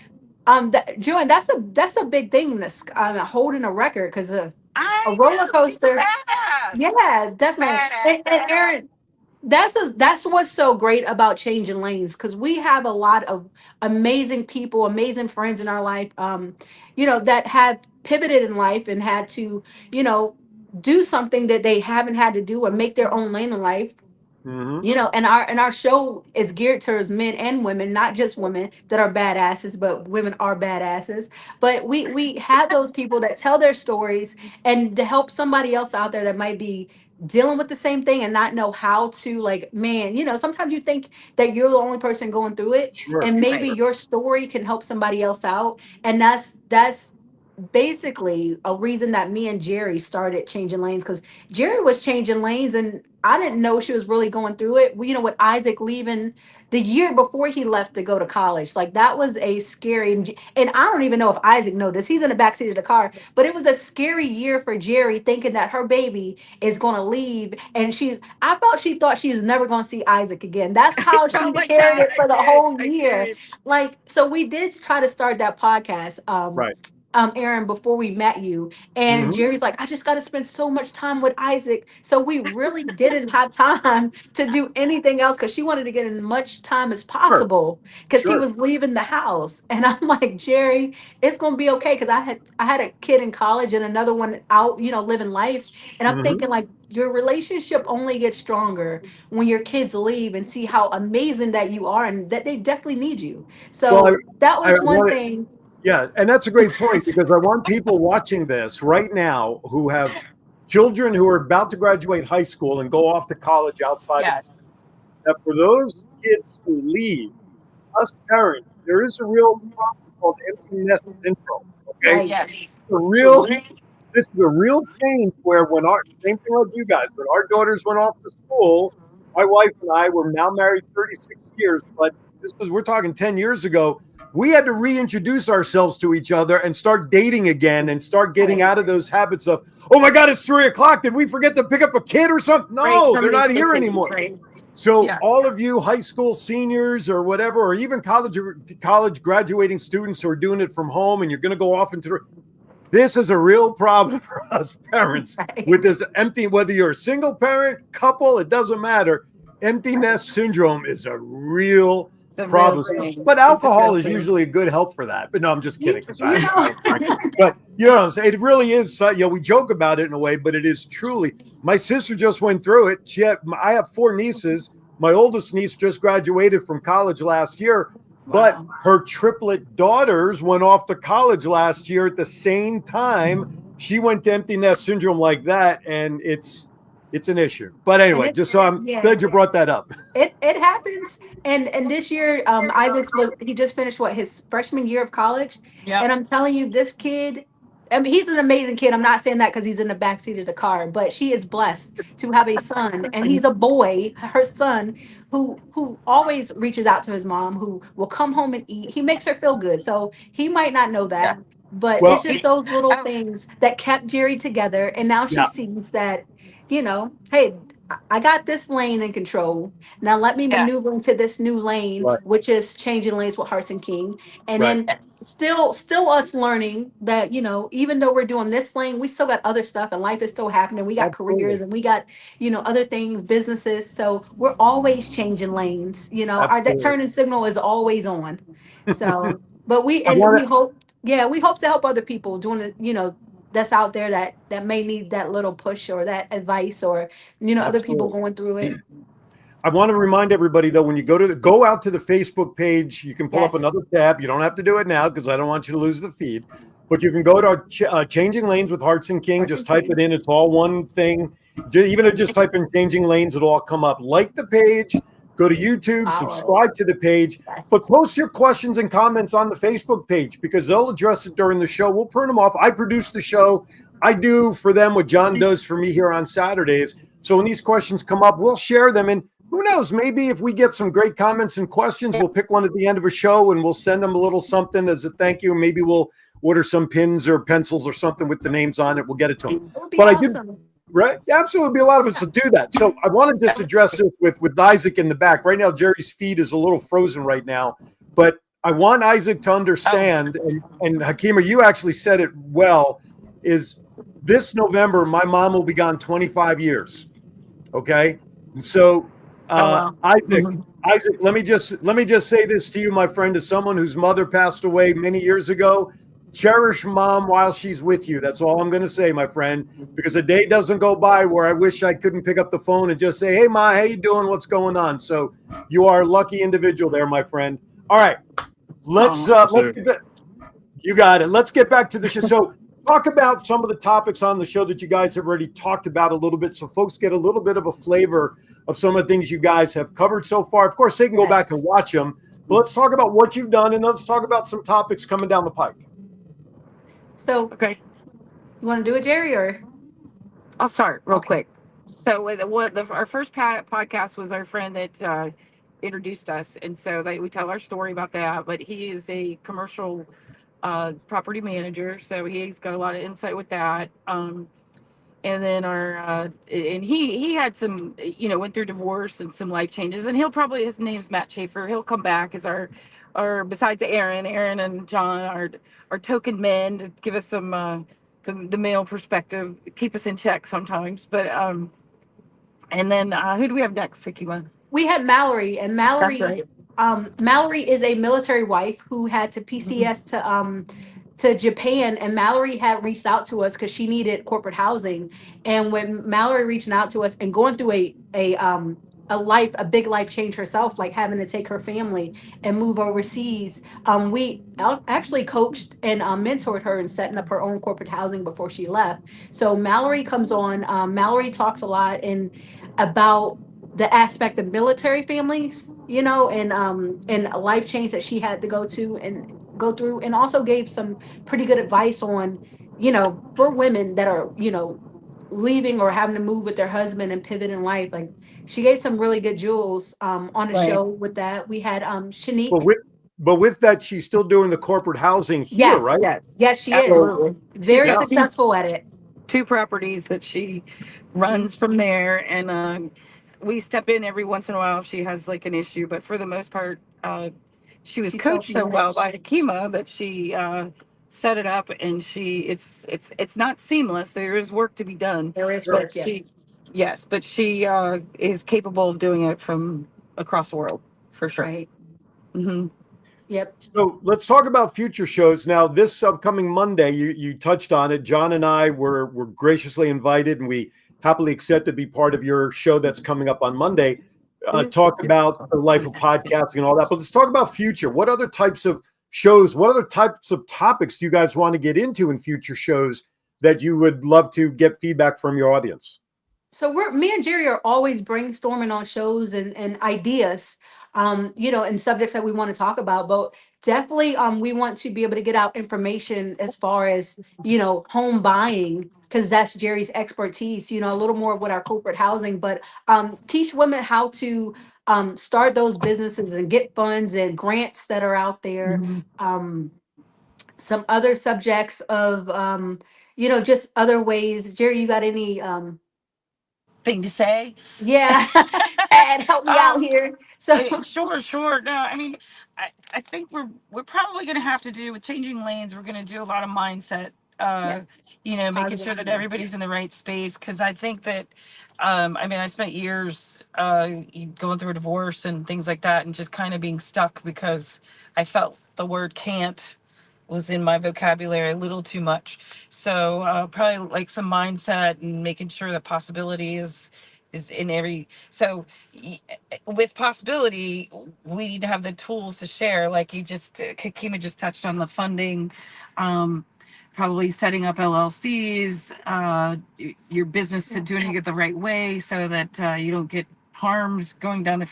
Joanne, that's a big thing. That's holding a record because a roller coaster. Yeah, definitely. And Aaron. That's what's so great about Changing Lanes, because we have a lot of amazing people, amazing friends in our life, that have pivoted in life and had to, do something that they haven't had to do or make their own lane in life. You know, and our show is geared towards men and women, not just women that are badasses, but women are badasses. But we have those people that tell their stories and to help somebody else out there that might be dealing with the same thing and not know how to, like, man, you know, sometimes you think that you're the only person going through it, Sure. and maybe your story can help somebody else out. And that's basically a reason that me and Jerry started changing lanes, because Jerry was changing lanes and I didn't know she was really going through it. You know, with Isaac leaving the year before he left to go to college, like that was a scary, and I don't even know if Isaac know this. He's in the backseat of the car, but it was a scary year for Jerry, thinking that her baby is going to leave, and I felt she thought she was never going to see Isaac again. That's how she Oh my carried God, it for the I whole did. year. Like, so we did try to start that podcast. Right. Aaron, before we met you, and Jerry's like, I just got to spend so much time with Isaac. So we really didn't have time to do anything else because she wanted to get as much time as possible because he was leaving the house. And I'm like, Jerry, it's gonna be okay, because I had a kid in college and another one out, you know, living life. And I'm thinking, like, your relationship only gets stronger when your kids leave and see how amazing that you are and that they definitely need you. So that was one thing. Yeah, and that's a great point, because I want people watching this right now who have children who are about to graduate high school and go off to college outside. Yes. That for those kids who leave, us parents, there is a real problem called empty nest syndrome. Okay, Right. Yes. this is a real change where same thing like you guys, when our daughters went off to school, my wife and I were now married 36 years, but we're talking 10 years ago. We had to reintroduce ourselves to each other and start dating again and start getting out of those habits of, oh my God, it's 3:00. Did we forget to pick up a kid or something? No, they're not here anymore. So all of you high school seniors or whatever, or even college graduating students who are doing it from home and you're going to go off into this is a real problem for us parents with this empty, whether you're a single parent, couple, it doesn't matter. Empty nest syndrome is a real problem. But alcohol is usually a good help for that. But no, I'm just kidding. But you know what I'm saying? It really is. You know, we joke about it in a way, but it is truly. My sister just went through it. I have 4 nieces. My oldest niece just graduated from college last year, but her triplet daughters went off to college last year at the same time. She went to empty nest syndrome like that, and it's an issue. But anyway, just so I'm glad you brought that up. It happens. And this year, he just finished his freshman year of college. Yep. And I'm telling you, this kid, I mean, he's an amazing kid. I'm not saying that because he's in the backseat of the car, but she is blessed to have a son, and he's a boy, her son, who always reaches out to his mom, who will come home and eat. He makes her feel good. So he might not know that, but it's just those little things that kept Jerry together. And now she sees that, you know, hey, I got this lane in control. Now let me maneuver into this new lane, which is changing lanes with Hearts and King. And then still us learning that, you know, even though we're doing this lane, we still got other stuff and life is still happening. We got careers and we got, you know, other things, businesses. So we're always changing lanes. You know, that turning signal is always on. So, but we hope to help other people doing it, you know, that's out there that may need that little push or that advice, or, you know, other people going through it. I want to remind everybody though, when you go out to the Facebook page, you can pull up another tab. You don't have to do it now because I don't want you to lose the feed, but you can go to our Changing Lanes with Hearts and King. Just type it in. It's all one thing. Even if just type in Changing Lanes, it'll all come up. Like the page, go to YouTube, subscribe to the page, but post your questions and comments on the Facebook page because they'll address it during the show. We'll print them off. I produce the show. I do for them what John does for me here on Saturdays. So when these questions come up, we'll share them. And who knows, maybe if we get some great comments and questions, we'll pick one at the end of a show and we'll send them a little something as a thank you. Maybe we'll order some pins or pencils or something with the names on it. We'll get it to them. But awesome. I did. Right. Absolutely. Be a lot of us to do that. So I want to just address this with Isaac in the back. Right now, Jerry's feed is a little frozen right now, but I want Isaac to understand, and Hakima, you actually said it well, is this November, my mom will be gone 25 years. Okay. And so Isaac, let me just say this to you, my friend, as someone whose mother passed away many years ago. cherish mom while she's with you. That's all I'm going to say, my friend, because a day doesn't go by where I wish I couldn't pick up the phone and just say, hey, Ma, how you doing? What's going on? So you are a lucky individual there, my friend. All right. Let's you got it. Let's get back to the show. So talk about some of the topics on the show that you guys have already talked about a little bit, so folks get a little bit of a flavor of some of the things you guys have covered so far. Of course, they can go back and watch them, but let's talk about what you've done, and let's talk about some topics coming down the pike. So, Okay. You want to do it, Jerry, or? I'll start real quick. So our first podcast was our friend that introduced us, and so we tell our story about that. But he is a commercial property manager, so he's got a lot of insight with that. And then and he had some, went through divorce and some life changes, and his name's Matt Schaefer. He'll come back as our besides Aaron and John, our token men, to give us some the male perspective, keep us in check sometimes. But and then who do we have next, Sakima? We had Mallory, and Mallory. That's right. Mallory is a military wife who had to PCS to Japan, and Mallory had reached out to us because she needed corporate housing. And when Mallory reached out to us and going through a big life change herself, like having to take her family and move overseas, we actually coached and mentored her in setting up her own corporate housing before she left. So Mallory comes on. Mallory talks a lot about the aspect of military families, and a life change that she had to go through, and also gave some pretty good advice on, for women that are, leaving or having to move with their husband and pivot in life. Like, she gave some really good jewels on the show with that. We had Shanique. But with that, she's still doing the corporate housing here, right? Yes, she Absolutely. is. Very successful at it. 2 properties that she runs from there, and we step in every once in a while if she has like an issue, but for the most part, she was coached so well by Hakima that she set it up, and it's not seamless. There is work to be done. There is work, yes. But she is capable of doing it from across the world for sure. Right. Mm-hmm. Yep. So let's talk about future shows. Now, this upcoming Monday, you touched on it. John and I were graciously invited, and we happily accept to be part of your show that's coming up on Monday. Talk about the life of podcasting and all that. But let's talk about future. What other types of shows, what other types of topics do you guys want to get into in future shows that you would love to get feedback from your audience? So me and Jerry are always brainstorming on shows and ideas, and subjects that we want to talk about. But definitely, we want to be able to get out information as far as, home buying, because that's Jerry's expertise, a little more with our corporate housing, but teach women how to start those businesses and get funds and grants that are out there. Mm-hmm. Some other subjects of, just other ways. Jerry, you got any thing to say? Yeah. And help me out here. So sure. No, I mean, I think we're probably going to have to do with changing lanes. We're going to do a lot of mindset. Making sure that everybody's in the right space, because I think that I spent years going through a divorce and things like that, and just kind of being stuck because I felt the word can't was in my vocabulary a little too much. So probably like some mindset and making sure that possibility is in every. So with possibility, we need to have the tools to share. Like Hakima just touched on the funding, probably setting up LLCs, your business to doing it the right way so that you don't get harmed going down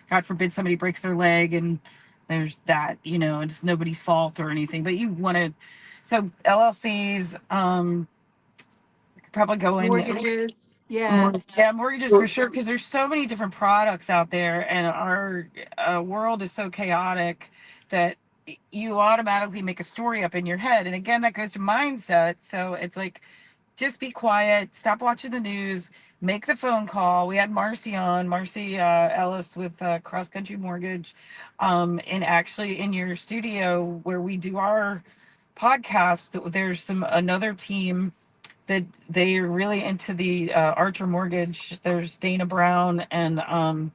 God forbid somebody breaks their leg and there's that, it's nobody's fault or anything, but you want to, so LLCs, probably go in mortgages. Mortgages for sure, because there's so many different products out there, and our world is so chaotic that you automatically make a story up in your head. And again, that goes to mindset. So it's like, just be quiet, stop watching the news, make the phone call. We had Marcy Ellis with Cross Country Mortgage, and actually in your studio where we do our podcast, there's another team that they are really into the Archer Mortgage. There's Dana Brown and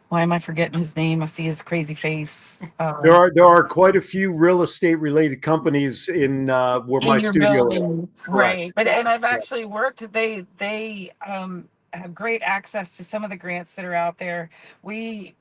why am I forgetting his name? I see his crazy face. There are quite a few real estate related companies in where my In your studio is. building, Correct. right? But and I've actually worked. They have great access to some of the grants that are out there. We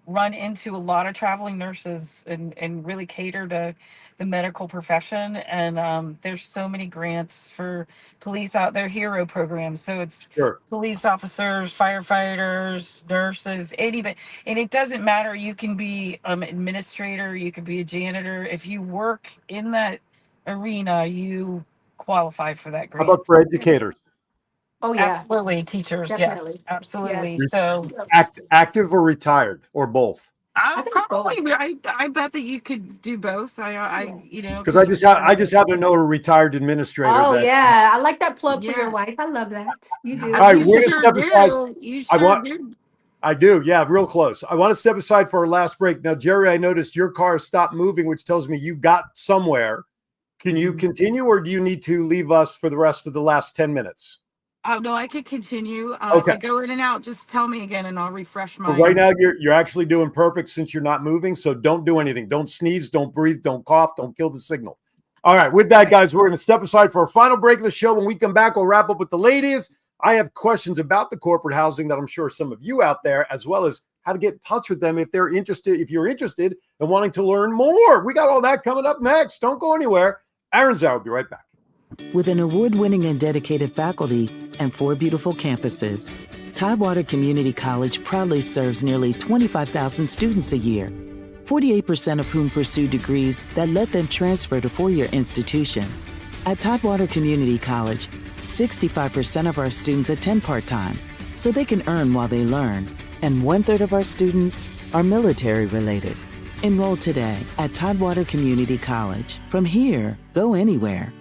run into a lot of traveling nurses and really cater to the medical profession. And there's so many grants for police out there, hero programs. So it's Sure. police officers, firefighters, nurses, anybody. And it doesn't matter. You can be administrator, you could be a janitor. If you work in that arena, you qualify for that How grant. about for educators? Oh yeah, Absolutely, teachers. definitely. Yes, absolutely. Yes. So Active or retired or both? I think probably, I bet that you could do both. You know, Because I just happen to know a retired administrator. Oh that, yeah, I like that plug for Yeah. your wife. I love that. You do. All right, You we're gonna sure step aside. do. You I sure want- do. I do, yeah, real close. I want to step aside for our last break. Now, Jerry, I noticed your car stopped moving, which tells me you got somewhere. Can you continue, or do you need to leave us for the rest of the last 10 minutes? Oh no, I could continue. If Okay. I go in and out, just tell me again, and I'll refresh my. But right now, you're actually doing perfect since you're not moving. So don't do anything. Don't sneeze. Don't breathe. Don't cough. Don't kill the signal. All right. With that, guys, we're going to step aside for our final break of the show. When we come back, we'll wrap up with the ladies. I have questions about the corporate housing that I'm sure some of you out there, as well as how to get in touch with them if they're interested. If you're interested and wanting to learn more, we got all that coming up next. Don't go anywhere. Aaron Zhao will be right back. With an award-winning and dedicated faculty and 4 beautiful campuses, Tidewater Community College proudly serves nearly 25,000 students a year, 48% of whom pursue degrees that let them transfer to four-year institutions. At Tidewater Community College, 65% of our students attend part-time, so they can earn while they learn, and 1/3 of our students are military-related. Enroll today at Tidewater Community College. From here, go anywhere.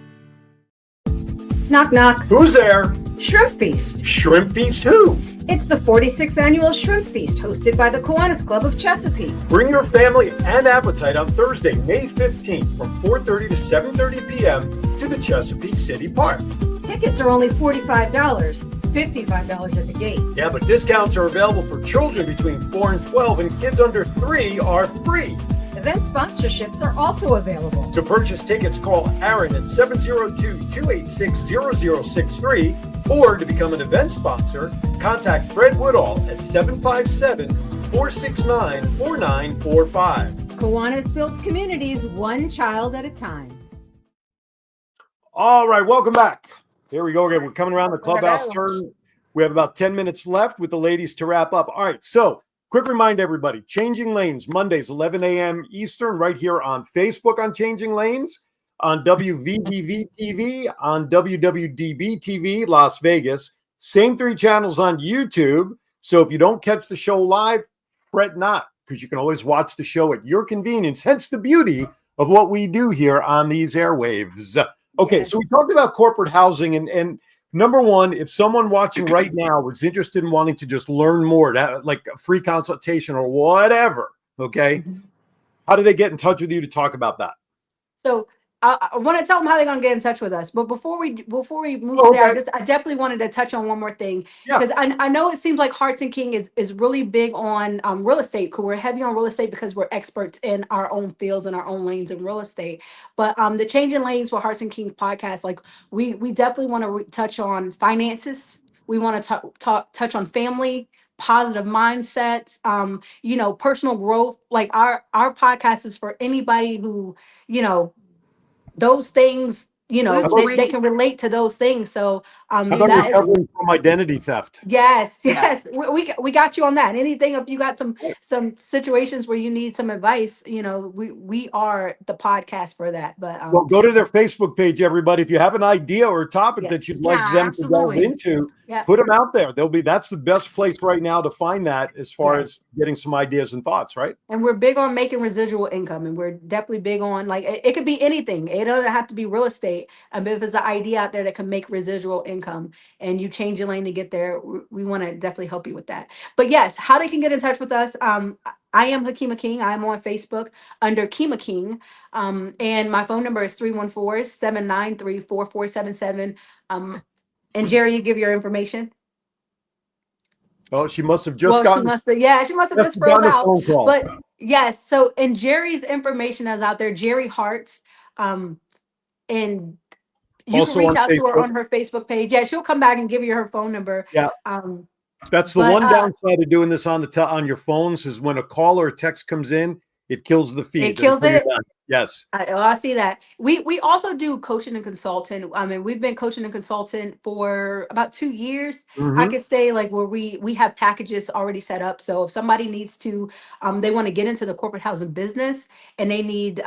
Knock, knock. Who's there? Shrimp Feast. Shrimp Feast who? It's the 46th annual Shrimp Feast hosted by the Kiwanis Club of Chesapeake. Bring your family and appetite on Thursday, May 15th from 4:30 to 7:30 p.m. to the Chesapeake City Park. Tickets are only $45, $55 at the gate. Yeah, but discounts are available for children between 4 and 12, and kids under 3 are free. Event sponsorships are also available. To purchase tickets, call Aaron at 702-286-0063, or to become an event sponsor, contact Fred Woodall at 757-469-4945. Kiwanis builds communities one child at a time. All right, welcome back. Here we go again. We're coming around the clubhouse turn. We have about 10 minutes left with the ladies to wrap up. All right, so quick reminder, everybody, Changing Lanes, Mondays, 11 a.m. Eastern, right here on Facebook on Changing Lanes, on WVBV TV, on WWDB TV, Las Vegas. Same 3 channels on YouTube. So if you don't catch the show live, fret not, because you can always watch the show at your convenience. Hence the beauty of what we do here on these airwaves. Okay, Yes. so we talked about corporate housing, and number one, if someone watching right now is interested in wanting to just learn more, like a free consultation or whatever, okay, how do they get in touch with you to talk about that? So I want to tell them how they're gonna get in touch with us. But before we move Oh, to there, okay. I definitely wanted to touch on one more thing, Yeah. because I know it seems like Hearts and King is really big on real estate. Because we're heavy on real estate because we're experts in our own fields and our own lanes in real estate. But the Changing Lanes for Hearts and King podcast, like we definitely want to touch on finances. We want to touch on family, positive mindsets, personal growth. Like our podcast is for anybody who, those things, they can relate to those things. So How about that is recovering from identity theft? yes, we got you on that. Anything, if you got some situations where you need some advice, we are the podcast for that. But Well, go to their Facebook page, everybody. If you have an idea or a topic that Yes. you'd like Yeah, them to delve absolutely. into, yeah. put them out there. That's the best place right now to find that as far as Yes. getting some ideas and thoughts, right? And we're big on making residual income, and we're definitely big on, like, it could be anything. It doesn't have to be real estate. If it's an idea out there that can make residual income and you change your lane to get there, we want to definitely help you with that. But yes, how they can get in touch with us. I am Hakima King. I'm on Facebook under Kima King. And my phone number is 314-793-4477. And Jerry, you give your information. Oh, she must have just Well, gotten she must have just froze gotten a out. phone call. But yes, so and Jerry's information is out there, Jerry Hartz. And you can Also reach on out to her Facebook. on her Facebook page. Yeah, she'll come back and give you her phone number. Yeah. That's the but, one downside of doing this on on your phones is when a call or a text comes in, it kills the feed. It kills it. Yes. I see that. We also do coaching and consulting. I mean, we've been coaching and consultant for about 2 years. I could say like where we have packages already set up. So if somebody needs to, they want to get into the corporate housing business and they need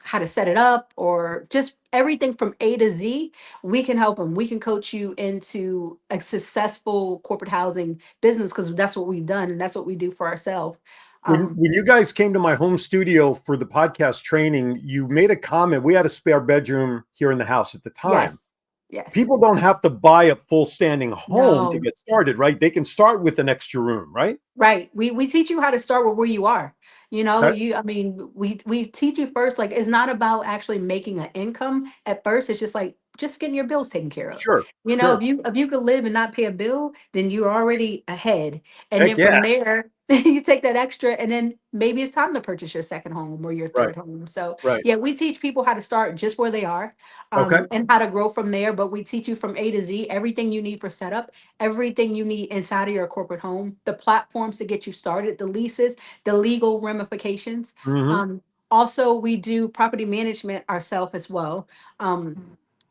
how to set it up or just everything from A to Z, we can help them. We can coach you into a successful corporate housing business because that's what we've done and that's what we do for ourselves. When you guys came to my home studio for the podcast training, you made a comment. We had a spare bedroom here in the house at the time. Yes. Yes. People don't have to buy a full standing home to No. get started, right? They can start with an extra room, right? Right. We teach you how to start with where you are. You know, Okay. I mean, we teach you first, like it's not about actually making an income at first. It's just like just getting your bills taken care of. Sure. You know, Sure. if you could live and not pay a bill, then you're already ahead. And Heck then from there, you take that extra, and then maybe it's time to purchase your second home or your third home. So Right. yeah, we teach people how to start just where they are, Okay. and how to grow from there. But we teach you from A to Z, everything you need for setup, everything you need inside of your corporate home, the platforms to get you started, the leases, the legal ramifications. Mhm. Also, we do property management ourselves as well.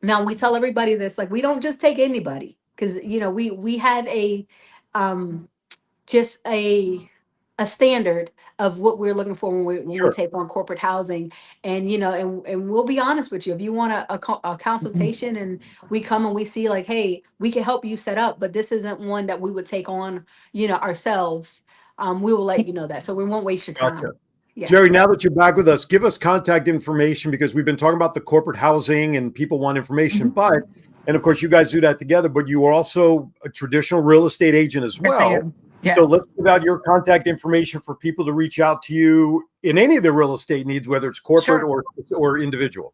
Now we tell everybody this, like we don't just take anybody because you know we have a just a standard of what we're looking for when we Sure. take on corporate housing. And you know and we'll be honest with you, if you want a consultation and we come and we see like, hey, we can help you set up, but this isn't one that we would take on, you know, ourselves, we will let you know that, so we won't waste your time. Gotcha. Yeah. Jerry, now that you're back with us, give us contact information because we've been talking about the corporate housing and people want information. But, and of course, you guys do that together, but you are also a traditional real estate agent as Yes, I well. am. Yes. So let's give out your contact information for people to reach out to you in any of their real estate needs, whether it's corporate or individual.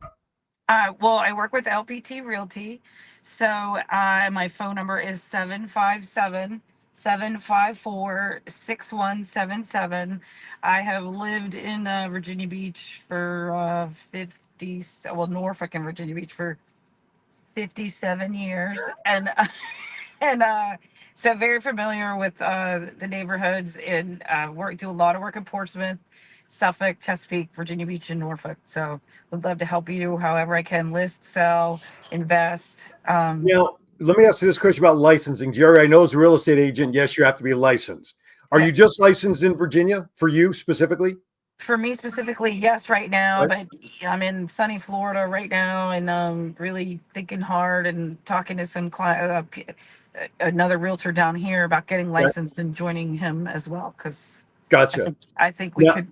Well, I work with LPT Realty. So my phone number is 757-754-6177. I have lived in Virginia Beach for 50, well, Norfolk and Virginia Beach for 57 years. And so very familiar with the neighborhoods and do a lot of work in Portsmouth, Suffolk, Chesapeake, Virginia Beach, and Norfolk. So would love to help you however I can: list, sell, invest. Now, let me ask you this question about licensing. Jerry, I know as a real estate agent, yes, you have to be licensed. Are you Yes. just licensed in Virginia for you specifically? For me specifically, yes, right now, Right. but I'm in sunny Florida right now, and really thinking hard and talking to some another realtor down here about getting licensed and joining him as well, because Gotcha. I think we Now- could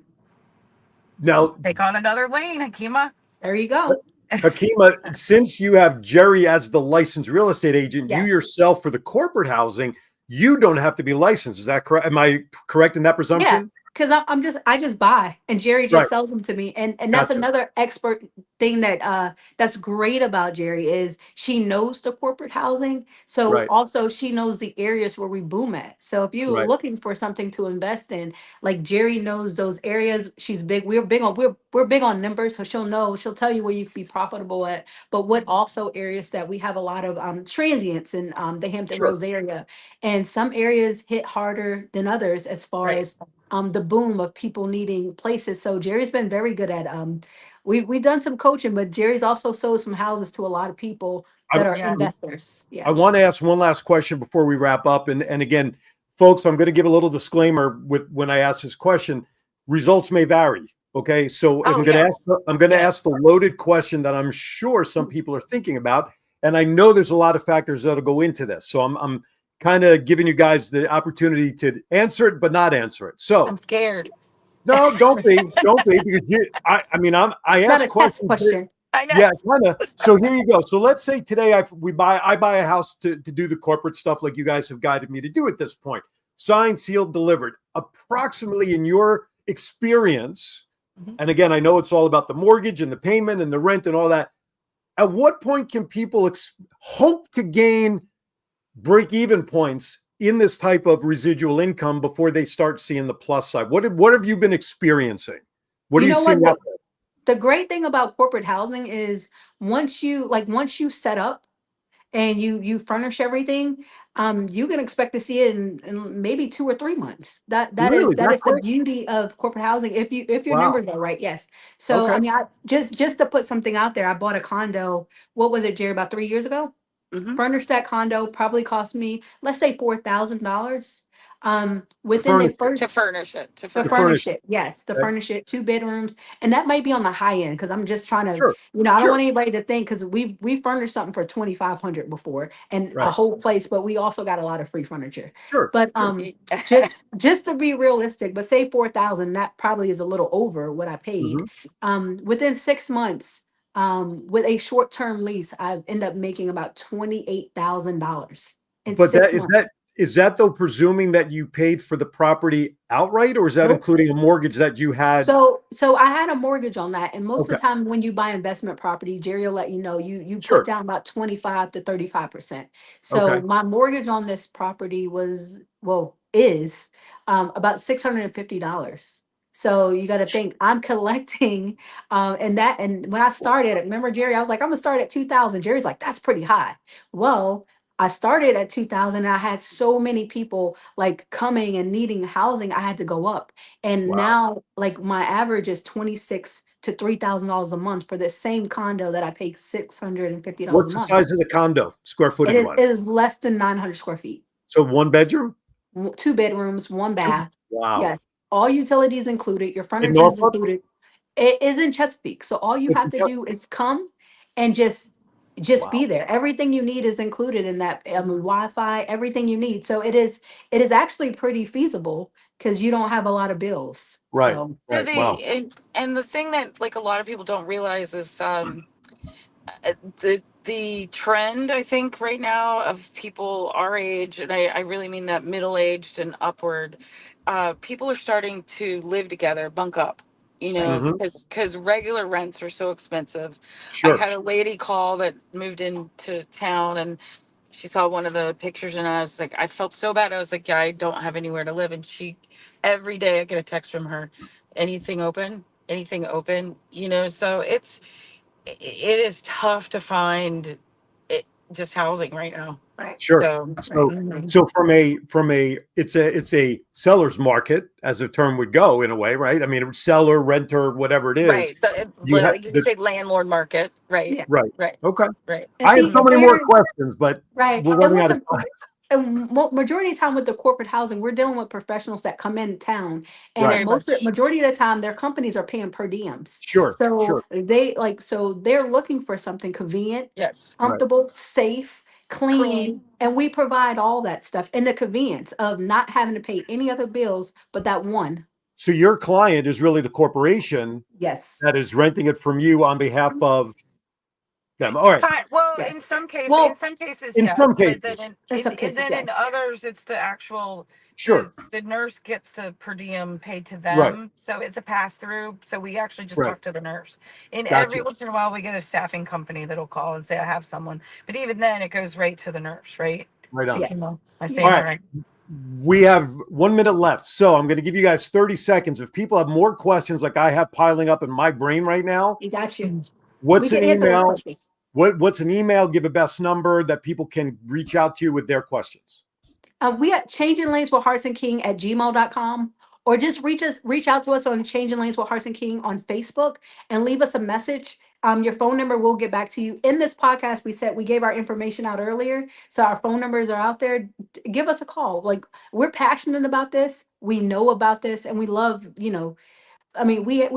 Now, take on another lane, Hakima. There you go. Hakima, since you have Jerry as the licensed real estate agent, you Yes. yourself for the corporate housing, you don't have to be licensed. Is that correct? Am I correct in that presumption? Because I just buy and Jerry just Right. sells them to me. And that's Gotcha. another expert thing that that's great about Jerry is she knows the corporate housing. So Right. also she knows the areas where we boom at. So if you're Right. looking for something to invest in, like Jerry knows those areas. She's big. We're big on numbers. So she'll tell you where you can be profitable at, but what also areas that we have a lot of transients in the Hampton Sure. Roads area. And some areas hit harder than others as far Right. as the boom of people needing places. So Jerry's been very good at we've done some coaching, but Jerry's also sold some houses to a lot of people that are Yeah. investors. I Yeah. want to ask one last question before we wrap up. And again, folks, I'm going to give a little disclaimer with when I ask this question. Results may vary. Okay. So I'm going to ask the loaded question that I'm sure some people are thinking about. And I know there's a lot of factors that'll go into this. So I'm kind of giving you guys the opportunity to answer it, but not answer it. So I'm scared. no, don't be, because I It's not ask a test questions. question. I know. Yeah, kind of. So here you go. So let's say today I buy a house to do the corporate stuff like you guys have guided me to do at this point. Signed, sealed, delivered. Approximately in your experience, and again, I know it's all about the mortgage and the payment and the rent and all that. At what point can people hope to gain break-even points in this type of residual income before they start seeing the plus side? What have you been experiencing? What do you see? The great thing about corporate housing is once you set up and you furnish everything, you can expect to see it in maybe 2 or 3 months. That is the beauty of corporate housing. If your numbers are right, yes. So I mean, just to put something out there, I bought a condo. What was it, Jerry? About 3 years ago. Furnished that condo, probably cost me, let's say $4,000. Within the first To furnish it. to furnish it, yes, to furnish it, 2 bedrooms, and that might be on the high end because I'm just trying to, I don't want anybody to think because we furnished something for 2,500 before and a whole place, but we also got a lot of free furniture. But just to be realistic, but say 4,000, that probably is a little over what I paid. Within 6 months, with a short-term lease, I end up making about $28,000 in 6 months. Is that though presuming that you paid for the property outright, or is that including a mortgage that you had? So I had a mortgage on that, and most of the time when you buy investment property, Jerry will let you know you put down about 25 to 35%. So my mortgage on this property is about $650. So you got to think I'm collecting, and when I started, remember Jerry, I was like, I'm gonna start at 2,000. Jerry's like, that's pretty high. Well, I started at 2,000 and I had so many people like coming and needing housing. I had to go up. And now like my average is $2,600 to $3,000 a month for the same condo that I paid $650 a month. What's the size of the condo, square footage? It is less than 900 square feet. So 1 bedroom? 2 bedrooms, 1 bath. Wow. Yes. All utilities included. Your furniture is included. It is in Chesapeake. So all you have to do is come and just be there. Everything you need is included in that. Wi-Fi, everything you need. So it is actually pretty feasible because you don't have a lot of bills. Right. So, and the thing that like a lot of people don't realize is the trend, I think, right now of people our age, and I really mean that middle-aged and upward, people are starting to live together, bunk up. Because regular rents are so expensive. I had a lady call that moved into town and she saw one of the pictures and I was like, I felt so bad. I was like, yeah, I don't have anywhere to live. And every day I get a text from her, anything open? So it is tough to find just housing right now. Right. So from a it's a seller's market, as a term would go in a way, right? I mean, seller, renter, whatever it is. Right. You can say landlord market. Right. Yeah. Right. Okay. Right. I have so many more questions, but we're running out of time. And majority of the time with the corporate housing, we're dealing with professionals that come in town, and majority of the time their companies are paying per diems. So they're looking for something convenient, comfortable, safe, clean, and we provide all that stuff and the convenience of not having to pay any other bills but that one. So your client is really the corporation, that is renting it from you on behalf of them. All right. Well, in some cases, in some cases, in others, it's the actual. The nurse gets the per diem paid to them, right. So it's a pass through. So we actually just talk to the nurse. And every once in a while, we get a staffing company that'll call and say, "I have someone," but even then, it goes right to the nurse, right? Right on. Yes. I say that right. We have 1 minute left, so I'm going to give you guys 30 seconds. If people have more questions, like I have piling up in my brain right now, you got you. What's an email? What's an email? Give a best number that people can reach out to you with their questions. We at changinglaneswithHartsandKing@gmail.com, or just reach out to us on Changing Lanes with Hearts and King on Facebook and leave us a message. Your phone number will get back to you. In this podcast, we gave our information out earlier, so our phone numbers are out there. Give us a call. Like, we're passionate about this. We know about this, and we love. We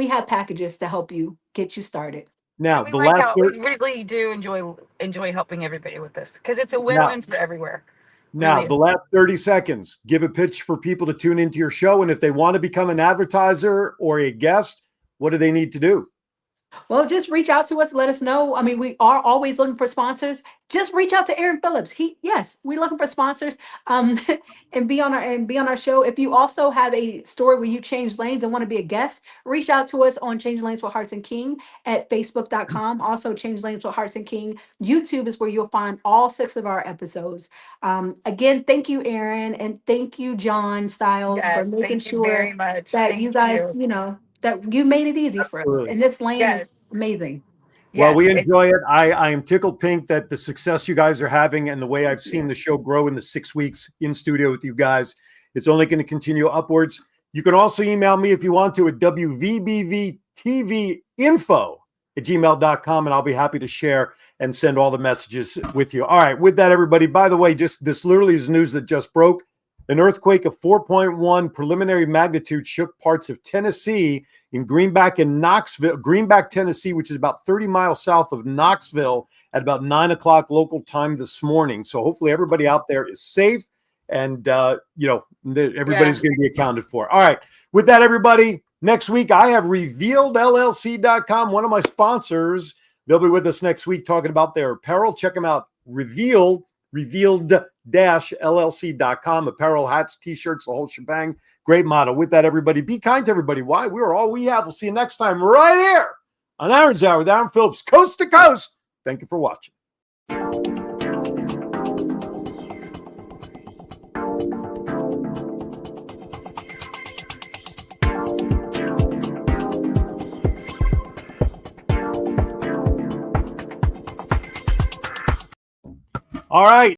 have packages to help you get you started. Now, we really do enjoy helping everybody with this because it's a win-win for everywhere. Now, the last 30 seconds, give a pitch for people to tune into your show. And if they want to become an advertiser or a guest, what do they need to do? Well, just reach out to us. Let us know. I mean, we are always looking for sponsors. Just reach out to Aaron Phillips. Yes, we're looking for sponsors. And be on our show. If you also have a story where you change lanes and want to be a guest, reach out to us on Change Lanes with Hearts and King at Facebook.com. Also, Change Lanes with Hearts and King. YouTube is where you'll find all 6 of our episodes. Again, thank you, Aaron, and thank you, John Styles, for Yes, making thank you very sure much. that Thank you guys, you. that you made it easy for us. Absolutely. And this lane is Yes. amazing. Well, Yes, we it- enjoy it. I am tickled pink that the success you guys are having and the way I've seen the show grow in the 6 weeks in studio with you guys, it's only going to continue upwards. You can also email me if you want to at wvbvtvinfo@gmail.com, and I'll be happy to share and send all the messages with you. All right. With that, everybody, by the way, just this literally is news that just broke. An earthquake of 4.1 preliminary magnitude shook parts of Tennessee in Greenback and Knoxville, Greenback, Tennessee, which is about 30 miles south of Knoxville at about 9 o'clock local time this morning. So hopefully everybody out there is safe and, everybody's going to be accounted for. All right. With that, everybody, next week I have RevealedLLC.com, one of my sponsors. They'll be with us next week talking about their apparel. Check them out. Revealed-LLC.com. Apparel, hats, t-shirts, the whole shebang. Great motto. With that, everybody, be kind to everybody. Why? We are all we have. We'll see you next time right here on Aaron's Hour with Aaron Phillips, coast to coast. Thank you for watching. All right.